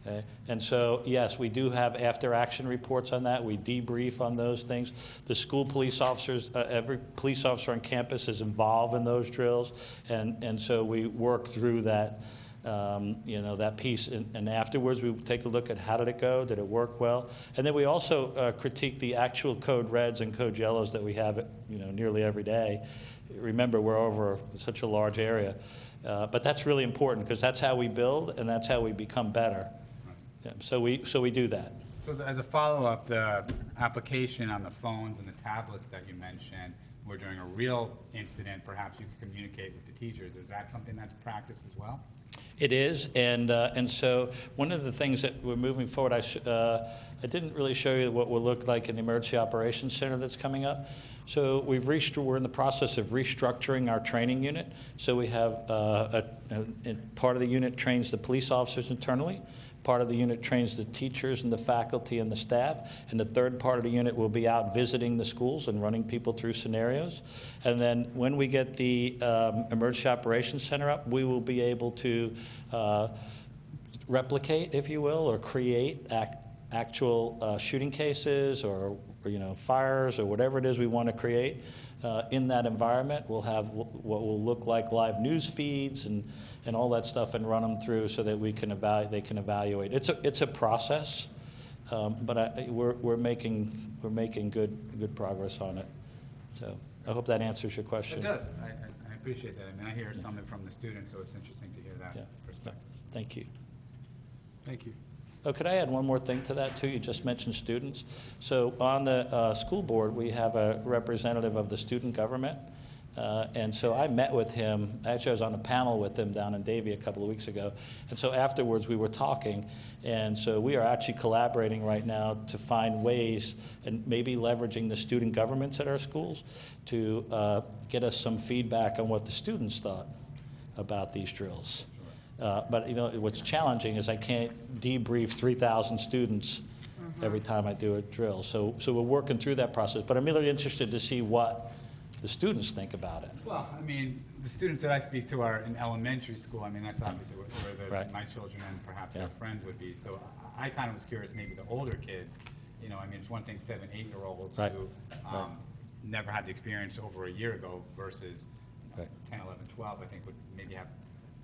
Okay? And so, yes, we do have after-action reports on that. We debrief on those things. The school police officers, every police officer on campus is involved in those drills, and so we work through that. You know, that piece, and afterwards we take a look at how did it go, did it work well, and then we also critique the actual Code Reds and Code Yellows that we have, you know, nearly every day. Remember, we're over such a large area, but that's really important because that's how we build and that's how we become better. Yeah, so we do that. So as a follow-up, the application on the phones and the tablets that you mentioned, where during a real incident, perhaps you could communicate with the teachers. Is that something that's practiced as well? It is, and so one of the things that we're moving forward, I didn't really show you what will look like in the Emergency Operations Center that's coming up. So we're in the process of restructuring our training unit. So we have part of the unit trains the police officers internally. Part of the unit trains the teachers and the faculty and the staff, and the third part of the unit will be out visiting the schools and running people through scenarios. And then when we get the Emergency Operations Center up, we will be able to replicate, if you will, or create actual shooting cases or you know, fires or whatever it is we want to create. In that environment, we'll have what will look like live news feeds and all that stuff, and run them through so that we can they can evaluate. It's a process, but we're making good progress on it. So I hope that answers your question. It does. I appreciate that. I mean, I hear something from the students, so it's interesting to hear that perspective. Thank you. Thank you. Oh, could I add one more thing to that, too? You just mentioned students. So on the school board, we have a representative of the student government. And so I met with him. Actually, I was on a panel with him down in Davie a couple of weeks ago. And so afterwards, we were talking. And so we are actually collaborating right now to find ways, and maybe leveraging the student governments at our schools, to get us some feedback on what the students thought about these drills. But you know, what's challenging is I can't debrief 3,000 students every time I do a drill. So we're working through that process. But I'm really interested to see what the students think about it. Well, I mean, the students that I speak to are in elementary school. I mean, that's obviously where my children and perhaps their friends would be. So I kind of was curious, maybe the older kids, you know, I mean, it's one thing 7-, 8-year-olds who never had the experience over a year ago versus 10, 11, 12, I think would maybe have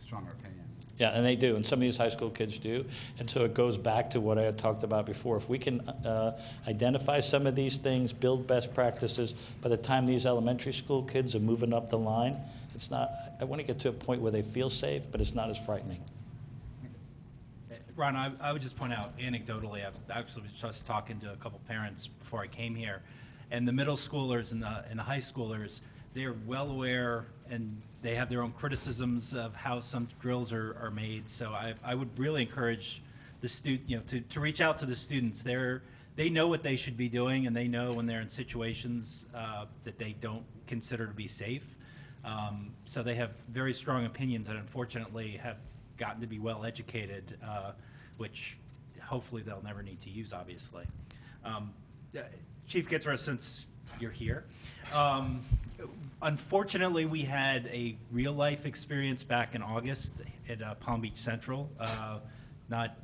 stronger opinions. Yeah, and they do, and some of these high school kids do. And so it goes back to what I had talked about before. If we can identify some of these things, build best practices, by the time these elementary school kids are moving up the line, it's not, I want to get to a point where they feel safe, but it's not as frightening. Ron, I would just point out anecdotally, I actually was just talking to a couple parents before I came here, and the middle schoolers and the high schoolers, they're well aware, and they have their own criticisms of how some drills are made. So I would really encourage the to reach out to the students. They know what they should be doing, and they know when they're in situations that they don't consider to be safe. So they have very strong opinions that unfortunately have gotten to be well educated, which hopefully they'll never need to use, obviously. Chief Gitzra, since you're here, unfortunately we had a real life experience back in August at Palm Beach Central, not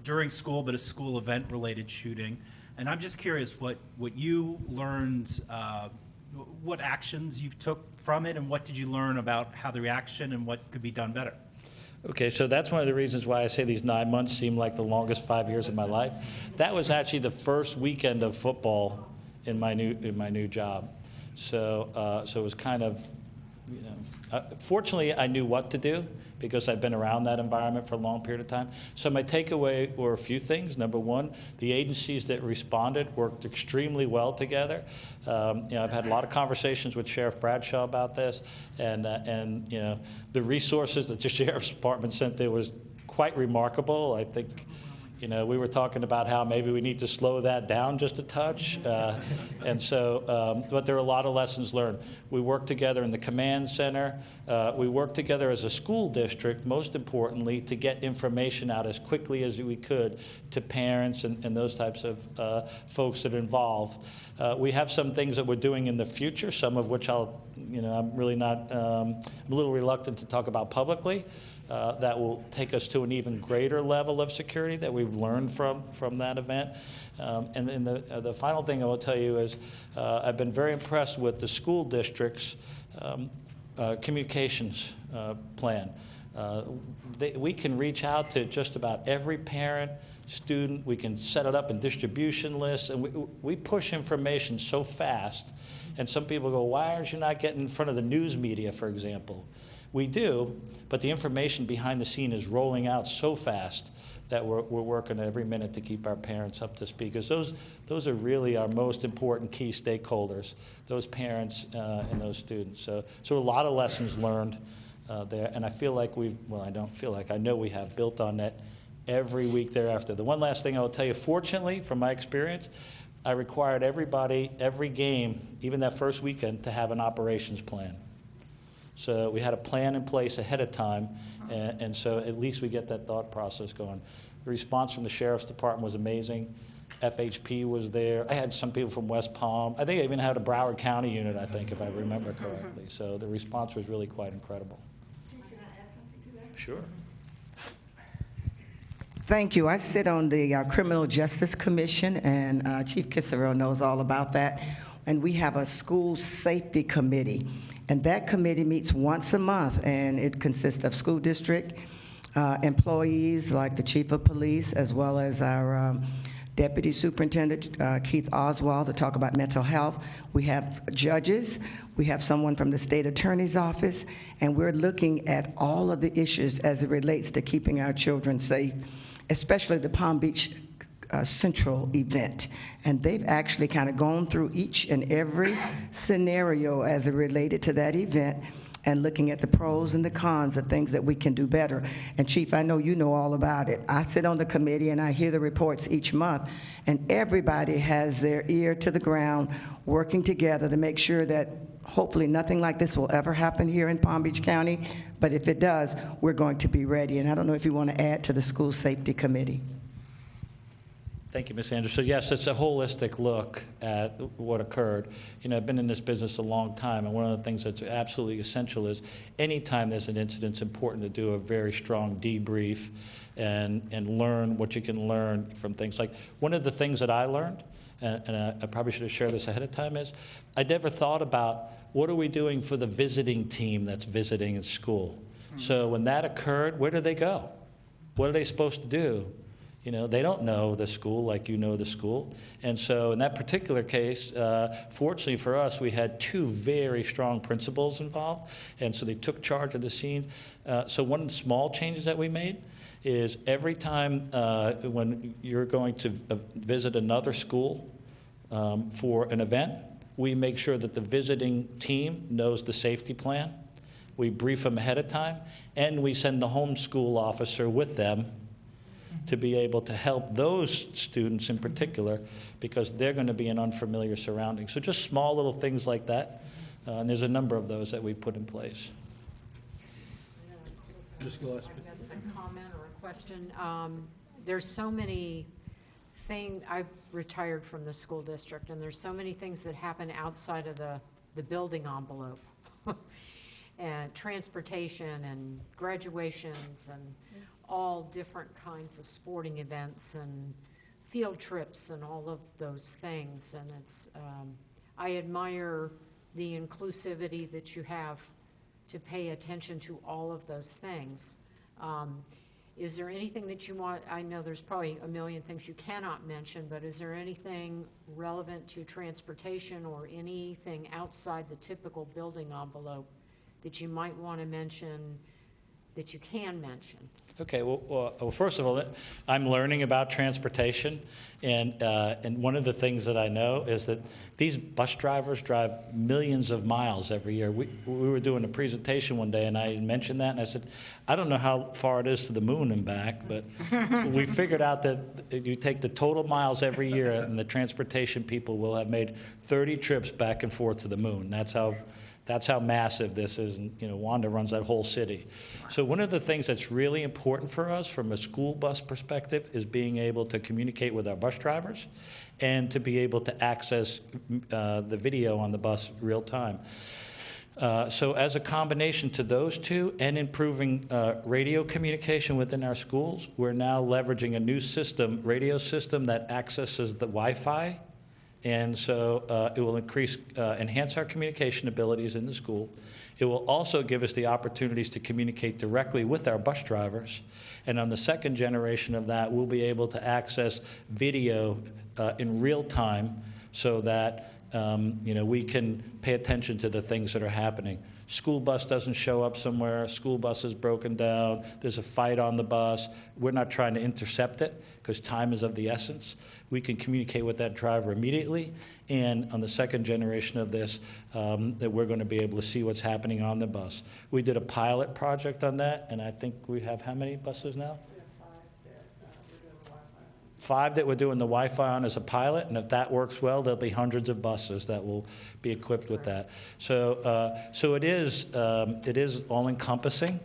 during school, but a school event related shooting. And I'm just curious what you learned what actions you took from it, and what did you learn about how the reaction and what could be done better? Okay, so that's one of the reasons why I say these 9 months seem like the longest 5 years of my life. That was actually the first weekend of football in my new job. So it was kind of, you know, fortunately I knew what to do because I've been around that environment for a long period of time. So my takeaway were a few things. Number one, the agencies that responded worked extremely well together. You know, I've had a lot of conversations with Sheriff Bradshaw about this, and you know, the resources that the Sheriff's Department sent there was quite remarkable. I think, you know, we were talking about how maybe we need to slow that down just a touch. And so, but there are a lot of lessons learned. We worked together in the command center. We worked together as a school district, most importantly, to get information out as quickly as we could to parents and those types of folks that are involved. We have some things that we're doing in the future, some of which I'm really not, I'm a little reluctant to talk about publicly. That will take us to an even greater level of security that we've learned from that event. And then the final thing I will tell you is I've been very impressed with the school district's communications plan. We can reach out to just about every parent, student. We can set it up in distribution lists, and we push information so fast. And some people go, why aren't you not getting in front of the news media, for example? We do, but the information behind the scene is rolling out so fast that we're working every minute to keep our parents up to speed, because those are really our most important key stakeholders, those parents and those students. So a lot of lessons learned there, and I feel like I don't feel like, I know we have built on that every week thereafter. The one last thing I will tell you, fortunately, from my experience, I required everybody, every game, even that first weekend, to have an operations plan. So we had a plan in place ahead of time, and so at least we get that thought process going. The response from the Sheriff's Department was amazing. FHP was there. I had some people from West Palm. I think I even had a Broward County unit, I think, if I remember correctly. So the response was really quite incredible. Can I add something to that? Sure. Thank you. I sit on the Criminal Justice Commission, and Chief Kissero knows all about that. And we have a school safety committee. And that committee meets once a month, and it consists of school district employees like the chief of police, as well as our deputy superintendent, Keith Oswald, to talk about mental health. We have judges. We have someone from the state attorney's office, and we're looking at all of the issues as it relates to keeping our children safe, especially the Palm Beach Central event. And they've actually kind of gone through each and every scenario as it related to that event and looking at the pros and the cons of things that we can do better. And Chief, I know you know all about it. I sit on the committee and I hear the reports each month, and everybody has their ear to the ground working together to make sure that hopefully nothing like this will ever happen here in Palm Beach County, but if it does, we're going to be ready. And I don't know if you want to add to the School Safety Committee. Thank you, Ms. Anderson. So yes, it's a holistic look at what occurred. You know, I've been in this business a long time, and one of the things that's absolutely essential is anytime there's an incident, it's important to do a very strong debrief and learn what you can learn from things. Like one of the things that I learned, and I probably should have shared this ahead of time, is I never thought about what are we doing for the visiting team that's visiting at school. So when that occurred, where do they go? What are they supposed to do? You know, they don't know the school like you know the school. And so in that particular case, fortunately for us, we had two very strong principals involved, and so they took charge of the scene. So one of the small changes that we made is every time when you're going to visit another school for an event, we make sure that the visiting team knows the safety plan. We brief them ahead of time, and we send the homeschool officer with them to be able to help those students in particular, because they're going to be in unfamiliar surroundings. So just small little things like that, and there's a number of those that we put in place. Just go ahead. I guess a comment or a question. There's so many things, I've retired from the school district, and there's so many things that happen outside of the building envelope. And transportation and graduations and all different kinds of sporting events and field trips and all of those things. And it's, I admire the inclusivity that you have to pay attention to all of those things. Is there anything that you want, I know there's probably a million things you cannot mention, but is there anything relevant to transportation or anything outside the typical building envelope that you might want to mention, that you can mention? Okay, well, first of all, I'm learning about transportation, and one of the things that I know is that these bus drivers drive millions of miles every year. We were doing a presentation one day, and I mentioned that, and I said, I don't know how far it is to the moon and back, but we figured out that you take the total miles every year, and the transportation people will have made 30 trips back and forth to the moon. That's how massive this is, and Wanda runs that whole city. So one of the things that's really important for us from a school bus perspective is being able to communicate with our bus drivers and to be able to access the video on the bus real time. So as a combination to those two and improving radio communication within our schools, we're now leveraging a new system, radio system that accesses the Wi-Fi. And so it will enhance our communication abilities in the school. It will also give us the opportunities to communicate directly with our bus drivers. And on the second generation of that, we'll be able to access video in real time so that we can pay attention to the things that are happening. School bus doesn't show up somewhere, school bus is broken down, there's a fight on the bus. We're not trying to intercept it because time is of the essence. We can communicate with that driver immediately, and on the second generation of this, that we're going to be able to see what's happening on the bus. We did a pilot project on that, and I think we have how many buses now? 5 that we're doing the Wi-Fi on as a pilot, and if that works well, there'll be hundreds of buses that will be equipped with that. So, it is all-encompassing.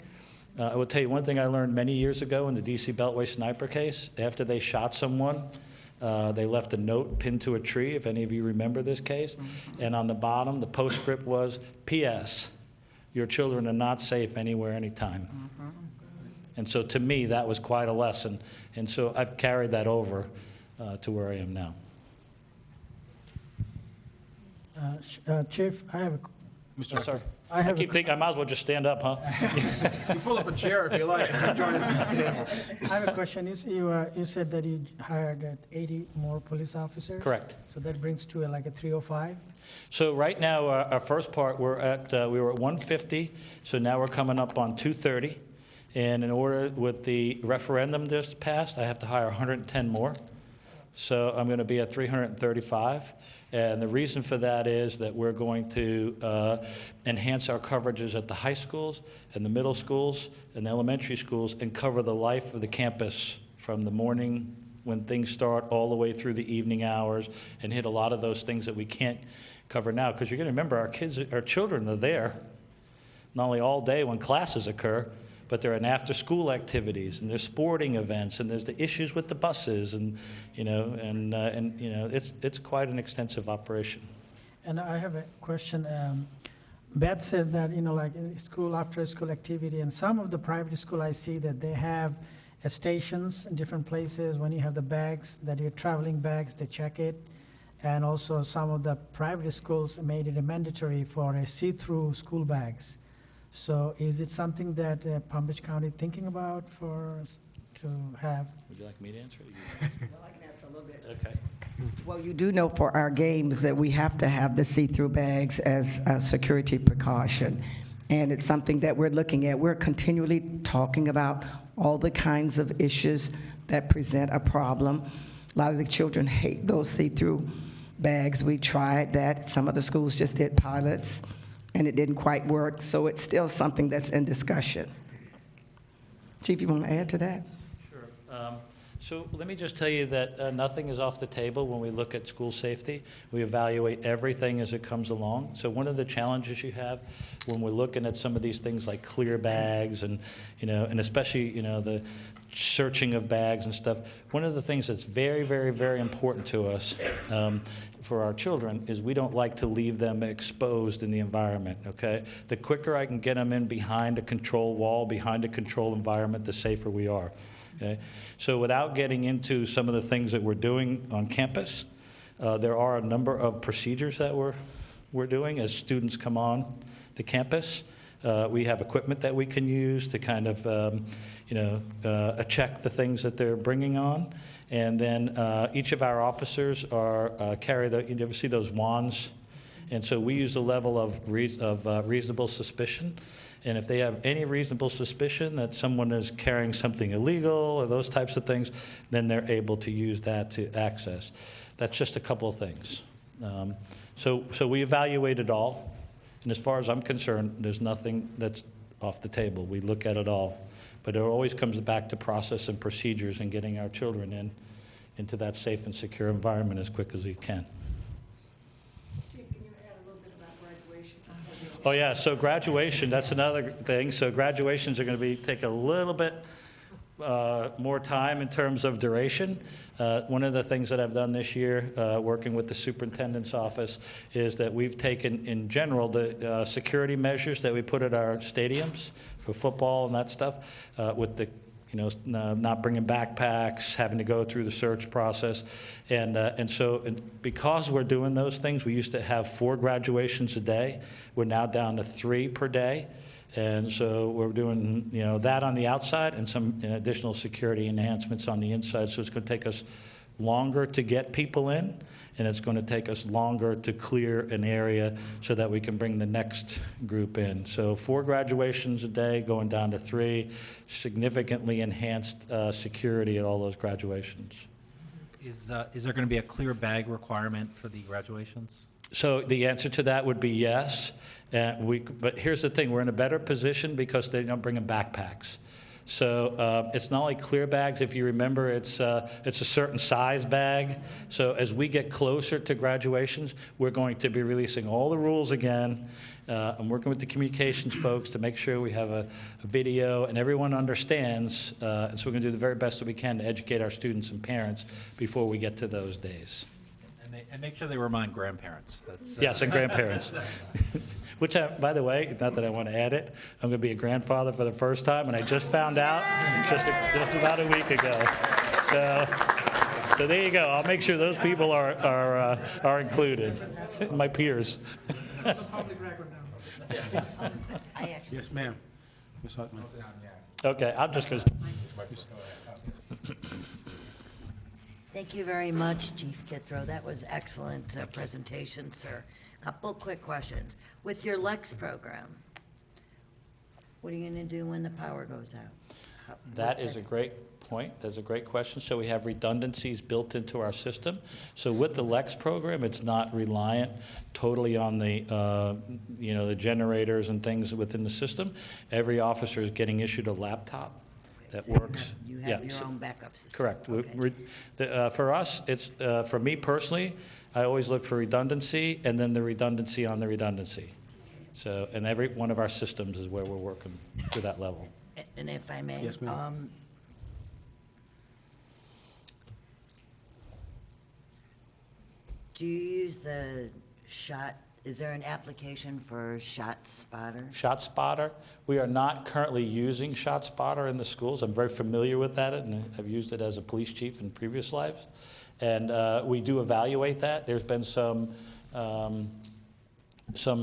I will tell you one thing I learned many years ago in the DC Beltway sniper case. After they shot someone, they left a note pinned to a tree, if any of you remember this case. And on the bottom, the postscript was, P.S., your children are not safe anywhere, anytime. And so to me, that was quite a lesson. And so I've carried that over to where I am now. Chief, I have a... Mr. Sorry. I keep thinking I might as well just stand up, huh? You pull up a chair if you like. Just join us at the table. I have a question. You said that you hired 80 more police officers? Correct. So that brings to like a 305? So right now, our first part, we were at 150. So now we're coming up on 230. And in order, with the referendum just passed, I have to hire 110 more. So I'm going to be at 335. And the reason for that is that we're going to enhance our coverages at the high schools and the middle schools and the elementary schools and cover the life of the campus from the morning when things start all the way through the evening hours and hit a lot of those things that we can't cover now. Because you're going to remember our children are there, not only all day when classes occur, but there are after-school activities, and there's sporting events, and there's the issues with the buses, and it's quite an extensive operation. And I have a question. Beth says that like in school, after-school activity, and some of the private school I see that they have stations in different places. When you have the bags, that your traveling bags, they check it, and also some of the private schools made it mandatory for a see-through school bags. So is it something that Palm Beach County thinking about to have? Would you like me to answer? I can answer a little bit. Okay. Well, you do know for our games that we have to have the see-through bags as a security precaution. And it's something that we're looking at. We're continually talking about all the kinds of issues that present a problem. A lot of the children hate those see-through bags. We tried that. Some of the schools just did pilots, and it didn't quite work, so it's still something that's in discussion. Chief, you want to add to that? Sure. So let me just tell you that nothing is off the table when we look at school safety. We evaluate everything as it comes along. So one of the challenges you have when we're looking at some of these things like clear bags and especially the searching of bags and stuff, one of the things that's very, very, very important to us for our children is we don't like to leave them exposed in the environment, okay? The quicker I can get them in behind a control wall, behind a controlled environment, the safer we are, okay? So without getting into some of the things that we're doing on campus, there are a number of procedures that we're we're doing as students come on the campus. We have equipment that we can use to kind of, check the things that they're bringing on. And then each of our officers carry you ever see those wands? And so we use a level of reasonable suspicion. And if they have any reasonable suspicion that someone is carrying something illegal or those types of things, then they're able to use that to access. That's just a couple of things. So we evaluate it all. And as far as I'm concerned, there's nothing that's off the table. We look at it all. But it always comes back to process and procedures and getting our children into that safe and secure environment as quick as we can. Oh yeah, so graduation, that's another thing. So graduations are going to take a little bit more time in terms of duration. One of the things that I've done this year, working with the superintendent's office, is that we've taken, in general, the security measures that we put at our stadiums for football and that stuff, with the not bringing backpacks, having to go through the search process. And so because we're doing those things, we used to have 4 graduations a day. We're now down to 3 per day. And so we're doing that on the outside and some additional security enhancements on the inside. So it's going to take us longer to get people in, and it's going to take us longer to clear an area so that we can bring the next group in. So 4 graduations a day, going down to 3, significantly enhanced security at all those graduations. Is there going to be a clear bag requirement for the graduations? So the answer to that would be yes. But here's the thing, we're in a better position because they don't bring in backpacks. So it's not like clear bags. If you remember, it's a certain size bag. So as we get closer to graduations, we're going to be releasing all the rules again. I'm working with the communications folks to make sure we have a video and everyone understands. And so we're going to do the very best that we can to educate our students and parents before we get to those days. And make sure they remind grandparents. Yes, and grandparents. Which, by the way, not that I want to add it, I'm going to be a grandfather for the first time, and I just found out just about a week ago. So there you go. I'll make sure those people are included, my peers. Yes, ma'am. Ms. Huckman. Okay, I'm just going to. Thank you very much, Chief Kittro. That was excellent presentation, sir. Couple quick questions. With your LEX program, what are you going to do when the power goes out? That is a great point. That's a great question. So we have redundancies built into our system. So with the LEX program, it's not reliant totally on the the generators and things within the system. Every officer is getting issued a laptop that works. You have your own backup system. Correct. Okay. For us, it's for me personally, I always look for redundancy and then the redundancy on the redundancy. So, and every one of our systems is where we're working to that level. And if I may, Yes, ma'am. Do you use the SHOT? Is there an application for ShotSpotter? ShotSpotter, we are not currently using ShotSpotter in the schools. I'm very familiar with that, and I've used it as a police chief in previous lives. And we do evaluate that. There's been some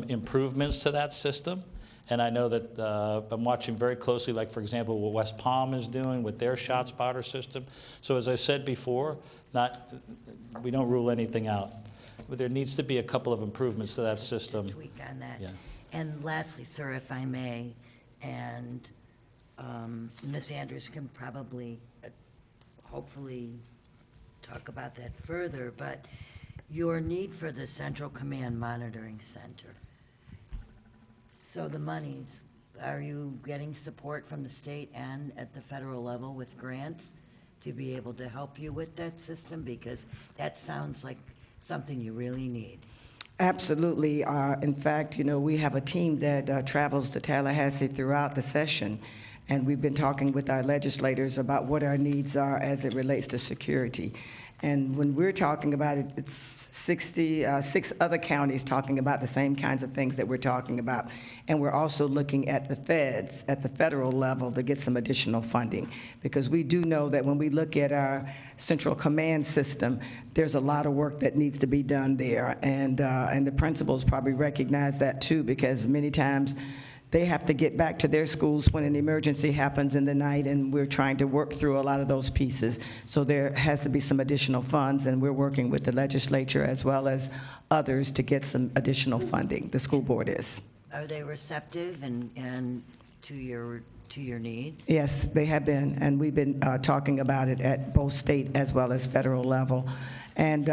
improvements to that system. And I know that I'm watching very closely, like, for example, what West Palm is doing with their ShotSpotter system. So as I said before, we don't rule anything out. But there needs to be a couple of improvements to that system. Tweak on that. Yeah. And lastly, sir, if I may, and Ms. Andrews can probably, hopefully, talk about that further, but your need for the Central Command Monitoring Center. So the monies, are you getting support from the state and at the federal level with grants to be able to help you with that system? Because that sounds like something you really need. Absolutely. In fact, we have a team that travels to Tallahassee throughout the session, and we've been talking with our legislators about what our needs are as it relates to security. And when we're talking about it, it's 6 other counties talking about the same kinds of things that we're talking about. And we're also looking at the feds, at the federal level, to get some additional funding. Because we do know that when we look at our central command system, there's a lot of work that needs to be done there. And the principals probably recognize that too, because many times they have to get back to their schools when an emergency happens in the night, and we're trying to work through a lot of those pieces. So there has to be some additional funds, and we're working with the legislature as well as others to get some additional funding. The school board is. Are they receptive and to your needs? Yes, they have been, and we've been talking about it at both state as well as federal level. And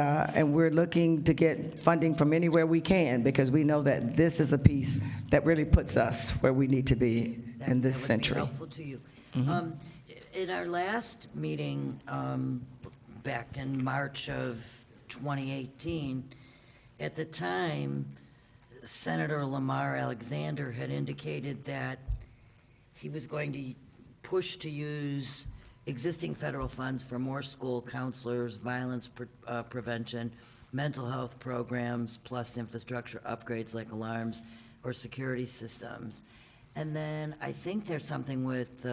we're looking to get funding from anywhere we can, because we know that this is a piece that really puts us where we need to be in this century. That would be helpful to you. Mm-hmm. In our last meeting, back in March of 2018, at the time, Senator Lamar Alexander had indicated that he was going to push to use existing federal funds for more school counselors, violence prevention, mental health programs, plus infrastructure upgrades like alarms or security systems. And then I think there's something with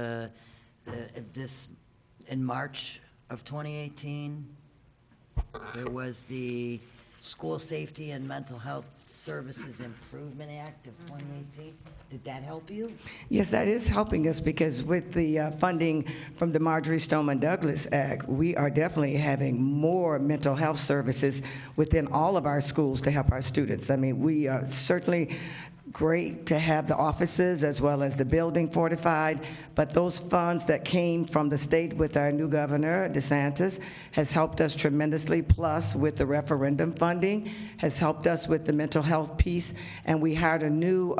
this, in March of 2018, there was the School Safety and Mental Health Services Improvement Act of 2018. Did that help you? Yes, that is helping us, because with the funding from the Marjorie Stoneman Douglas Act, we are definitely having more mental health services within all of our schools to help our students. I mean, we are certainly great to have the offices as well as the building fortified, but those funds that came from the state with our new governor, DeSantis, has helped us tremendously, plus with the referendum funding, has helped us with the mental health piece, and we hired a new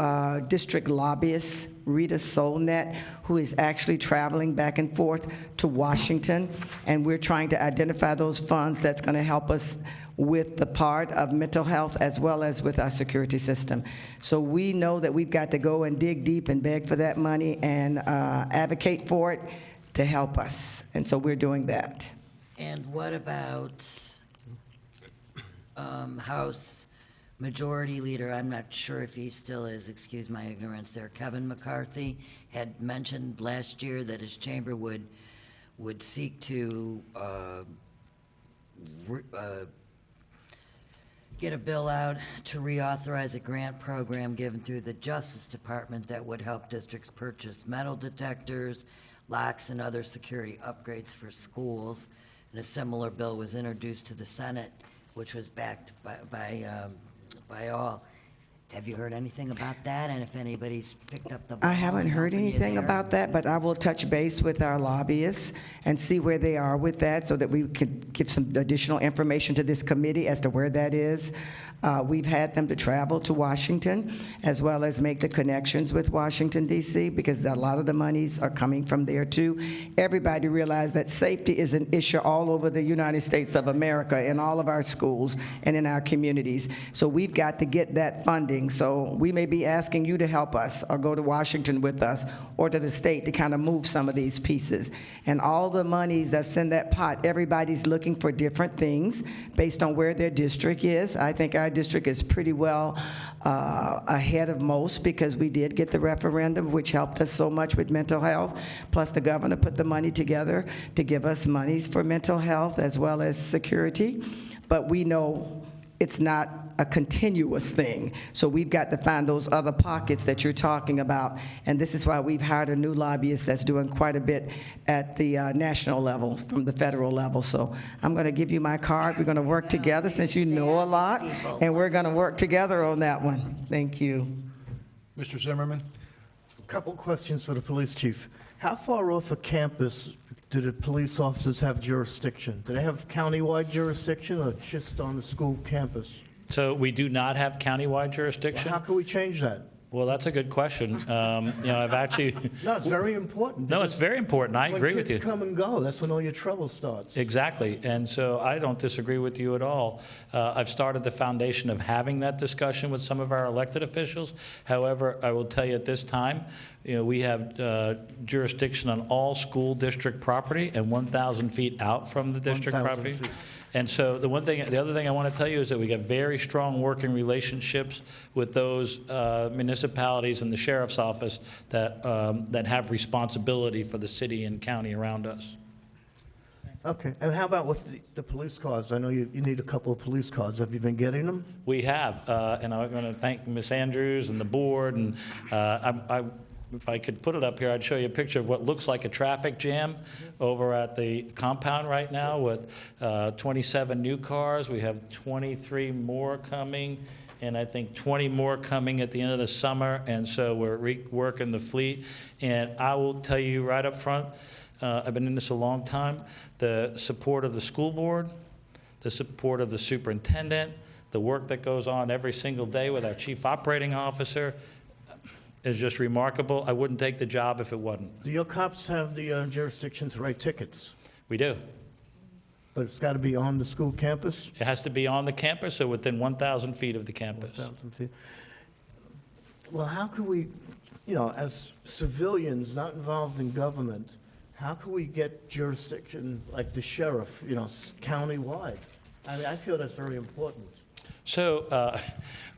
district lobbyist, Rita Solnet, who is actually traveling back and forth to Washington, and we're trying to identify those funds that's going to help us with the part of mental health as well as with our security system. So we know that we've got to go and dig deep and beg for that money and advocate for it to help us. And so we're doing that. And what about House Majority Leader, I'm not sure if he still is, excuse my ignorance there, Kevin McCarthy had mentioned last year that his chamber would seek to get a bill out to reauthorize a grant program given through the Justice Department that would help districts purchase metal detectors, locks, and other security upgrades for schools. And a similar bill was introduced to the Senate, which was backed by all. Have you heard anything about that? And if anybody's picked up the ball? I haven't heard anything about that, but I will touch base with our lobbyists and see where they are with that so that we could give some additional information to this committee as to where that is. We've had them to travel to Washington as well as make the connections with Washington, D.C., because a lot of the monies are coming from there too. Everybody realized that safety is an issue all over the United States of America, in all of our schools and in our communities. So we've got to get that funding. So we may be asking you to help us or go to Washington with us or to the state to kind of move some of these pieces. And all the monies that's in that pot, everybody's looking for different things based on where their district is. I think our district is pretty well ahead of most, because we did get the referendum, which helped us so much with mental health. Plus the governor put the money together to give us monies for mental health as well as security. But we know it's not a continuous thing. So we've got to find those other pockets that you're talking about. And this is why we've hired a new lobbyist that's doing quite a bit at the national level from the federal level. So I'm going to give you my card. We're going to work together since you know a lot, and we're going to work together on that one. Thank you. Mr. Zimmerman? A couple questions for the police chief. How far off a campus do the police officers have jurisdiction? Do they have countywide jurisdiction or just on the school campus? So we do not have countywide jurisdiction. How can we change that? Well, that's a good question. You know, I've actually... No, it's very important. No, it's very important. I agree with you. When kids come and go, that's when all your trouble starts. Exactly. And so I don't disagree with you at all. I've started the foundation of having that discussion with some of our elected officials. However, I will tell you at this time, you know, we have jurisdiction on all school district property and 1,000 feet out from the district property. And so the other thing I want to tell you is that we got very strong working relationships with those municipalities and the sheriff's office that have responsibility for the city and county around us. Okay, and how about with the police cars? I know you need a couple of police cars. Have you been getting them? We have, and I'm going to thank Ms. Andrews and the board, and if I could put it up here, I'd show you a picture of what looks like a traffic jam over at the compound right now with 27 new cars. We have 23 more coming, and I think 20 more coming at the end of the summer, and so we're reworking the fleet. And I will tell you right up front, I've been in this a long time, the support of the school board, the support of the superintendent, the work that goes on every single day with our chief operating officer is just remarkable. I wouldn't take the job if it wasn't. Do your cops have the jurisdiction to write tickets? We do. But it's got to be on the school campus? It has to be on the campus or within 1,000 feet of the campus. 1,000 feet. Well, how can we, as civilians not involved in government, how can we get jurisdiction like the sheriff, county-wide? I mean, I feel that's very important. So,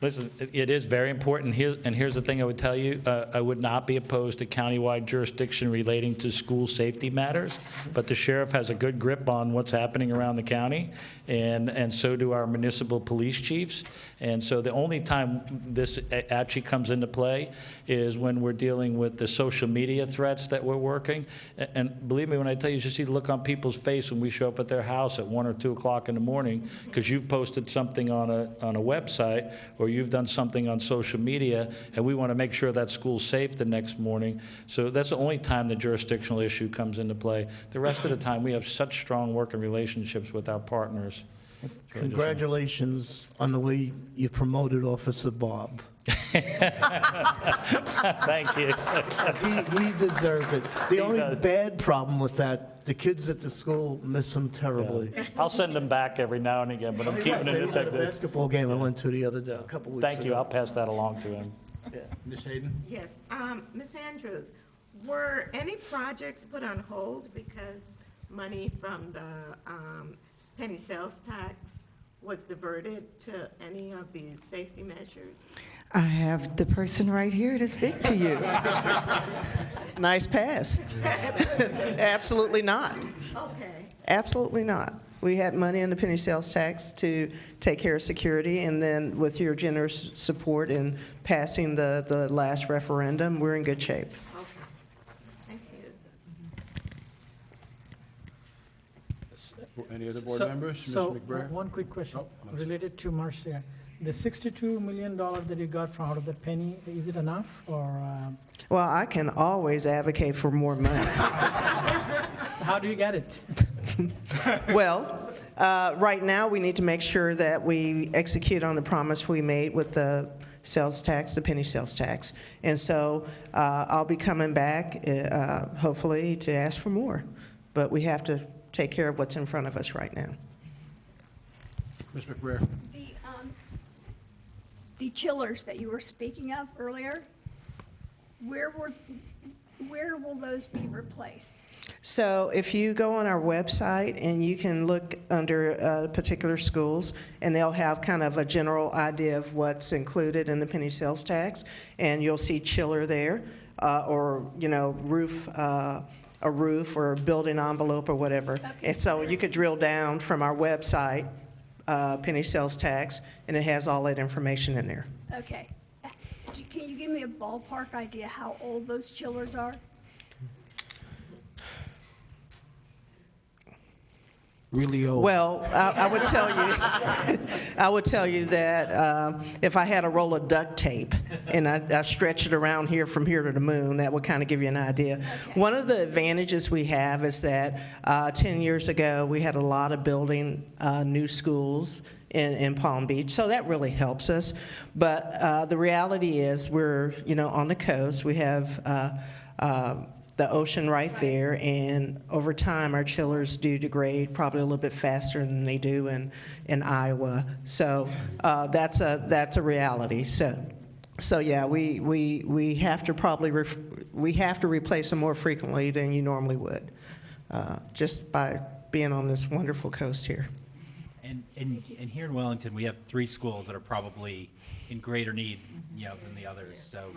listen, it is very important. Here's the thing I would tell you. I would not be opposed to countywide jurisdiction relating to school safety matters, but the sheriff has a good grip on what's happening around the county, and so do our municipal police chiefs. And so the only time this actually comes into play is when we're dealing with the social media threats that we're working. And believe me when I tell you, you should see the look on people's face when we show up at their house at 1 or 2 o'clock in the morning because you've posted something on a website or you've done something on social media, and we want to make sure that school's safe the next morning. So that's the only time the jurisdictional issue comes into play. The rest of the time, we have such strong working relationships with our partners. Congratulations on the way you promoted Officer Bob. Thank you. He deserved it. The only bad problem with that, the kids at the school miss him terribly. Yeah. I'll send them back every now and again, but I'm keeping it It was at a effective. basketball game I went to the other day, a couple weeks ago. Thank you. I'll pass that along to him. Ms. Hayden? Yes, Ms. Andrews, were any projects put on hold because money from the penny sales tax was diverted to any of these safety measures? I have the person right here to speak to you. Nice pass. Absolutely not. Okay. Absolutely not. We had money in the penny sales tax to take care of security, and then with your generous support in passing the last referendum, we're in good shape. Okay. Thank you. Any other board members? Ms. McBrayer? One quick question related to Marcia. The $62 million that you got from out of the penny, is it enough or? Well, I can always advocate for more money. How do you get it? Well, right now we need to make sure that we execute on the promise we made with the sales tax, the penny sales tax. And so I'll be coming back, hopefully, to ask for more. But we have to take care of what's in front of us right now. Ms. McBrayer? The chillers that you were speaking of earlier, where will those be replaced? So if you go on our website and you can look under particular schools, and they'll have kind of a general idea of what's included in the penny sales tax, and you'll see chiller there, or roof, a roof or a building envelope or whatever. Okay. And so you could drill down from our website, penny sales tax, and it has all that information in there. Okay. Can you give me a ballpark idea how old those chillers are? Really old. Well, I would tell you, I would tell you that if I had a roll of duct tape and I stretch it around here from here to the moon, that would kind of give you an idea. Okay. One of the advantages we have is that 10 years ago we had a lot of building new schools in Palm Beach, so that really helps us. But the reality is we're on the coast. We have the ocean right there, and over time our chillers do degrade probably a little bit faster than they do in Iowa. So that's a reality. So yeah, we have to probably we have to replace them more frequently than you normally would, just by being on this wonderful coast here. And here in Wellington, we have 3 schools that are probably in greater need, than the others. So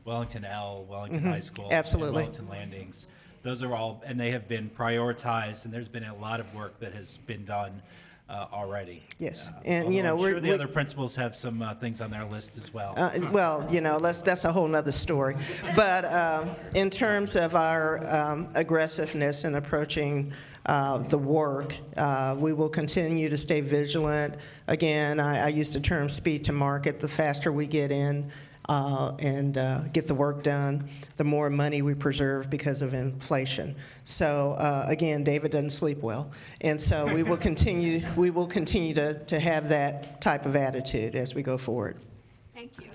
Wellington L, Wellington High School, Absolutely. and Wellington Landings. Those are all, and they have been prioritized, and there's been a lot of work that has been done already. Yes, And and, I'm sure the other principals have some things on their list as well. well, that's a whole nother story. But in terms of our aggressiveness in approaching the work, we will continue to stay vigilant. Again, I use the term speed to market. The faster we get in and get the work done, the more money we preserve because of inflation. So again, David doesn't sleep well, and so we will continue to have that type of attitude as we go forward. Thank you.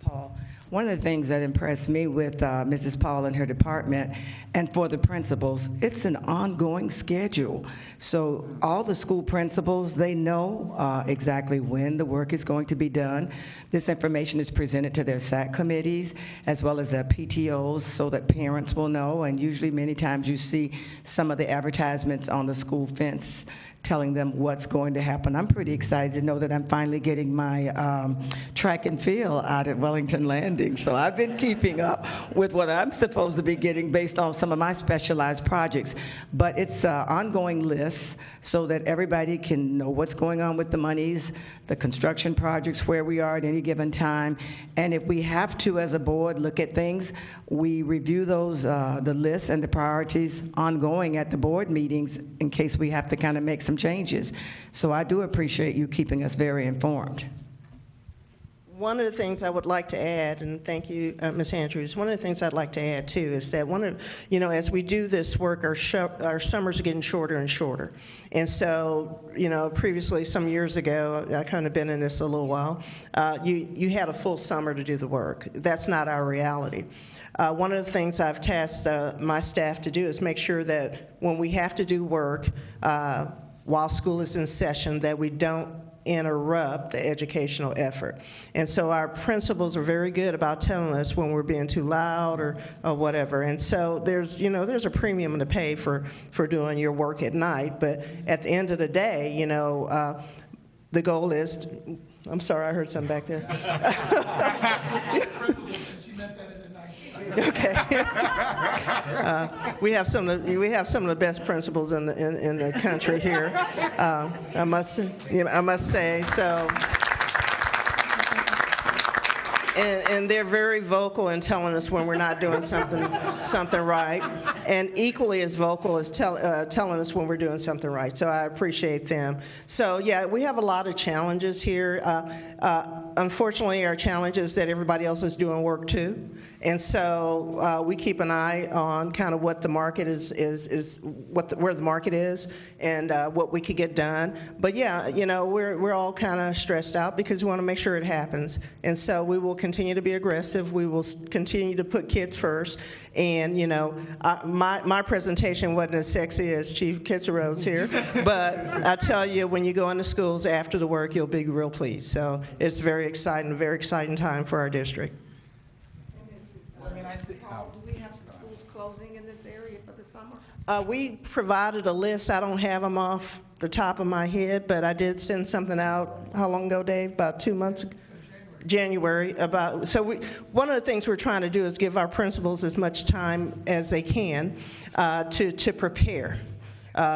Paul. One of the things that impressed me with Mrs. Paul and her department, and for the principals, it's an ongoing schedule. So all the school principals, they know exactly when the work is going to be done. This information is presented to their SAC committees as well as their PTOs so that parents will know. And usually many times you see some of the advertisements on the school fence telling them what's going to happen. I'm pretty excited to know that I'm finally getting my track and field out at Wellington Landing. So I've been keeping up with what I'm supposed to be getting based on some of my specialized projects. But it's an ongoing list so that everybody can know what's going on with the monies, the construction projects, where we are at any given time. And if we have to, as a board, look at things, we review those, the lists and the priorities ongoing at the board meetings in case we have to kind of make some changes. So I do appreciate you keeping us very informed. One of the things I would like to add, and thank you, Ms. Andrews, one of the things I'd like to add too is that as we do this work, our summers are getting shorter and shorter. And so, previously, some years ago, I kind of been in this a little while, you had a full summer to do the work. That's not our reality. One of the things I've tasked my staff to do is make sure that when we have to do work while school is in session, that we don't interrupt the educational effort. And so our principals are very good about telling us when we're being too loud or whatever. And so there's a premium to pay for doing your work at night. But at the end of the day, the goal is, I'm sorry, I heard something back there. Okay. We have some of the best principals in the country here. I must say so. And they're very vocal in telling us when we're not doing something right, and equally as vocal as telling us when we're doing something right. So I appreciate them. So yeah, we have a lot of challenges here. Unfortunately, our challenge is that everybody else is doing work too. And so we keep an eye on kind of what the market where the market is, and what we could get done. But yeah, we're all kind of stressed out because we want to make sure it happens. And so we will continue to be aggressive. We will continue to put kids first. And my presentation wasn't as sexy as Chief Kitzero's here, but I tell you, when you go into schools after the work, you'll be real pleased. So it's very exciting time for our district. Do we have some schools closing in this area for the summer? We provided a list. I don't have them off the top of my head, but I did send something out, how long ago, Dave? About 2 months ago? January. One of the things we're trying to do is give our principals as much time as they can to prepare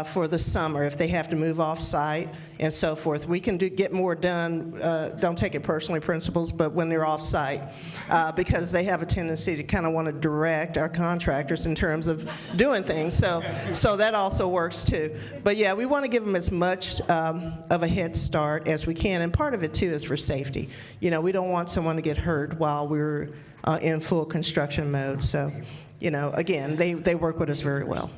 for the summer if they have to move off-site and so forth. We can get more done, don't take it personally, principals, but when they're off-site, because they have a tendency to kind of want to direct our contractors in terms of doing things. So that also works too. But yeah, we want to give them as much of a head start as we can, and part of it too is for safety. We don't want someone to get hurt while we're in full construction mode. So, again, they work with us very well.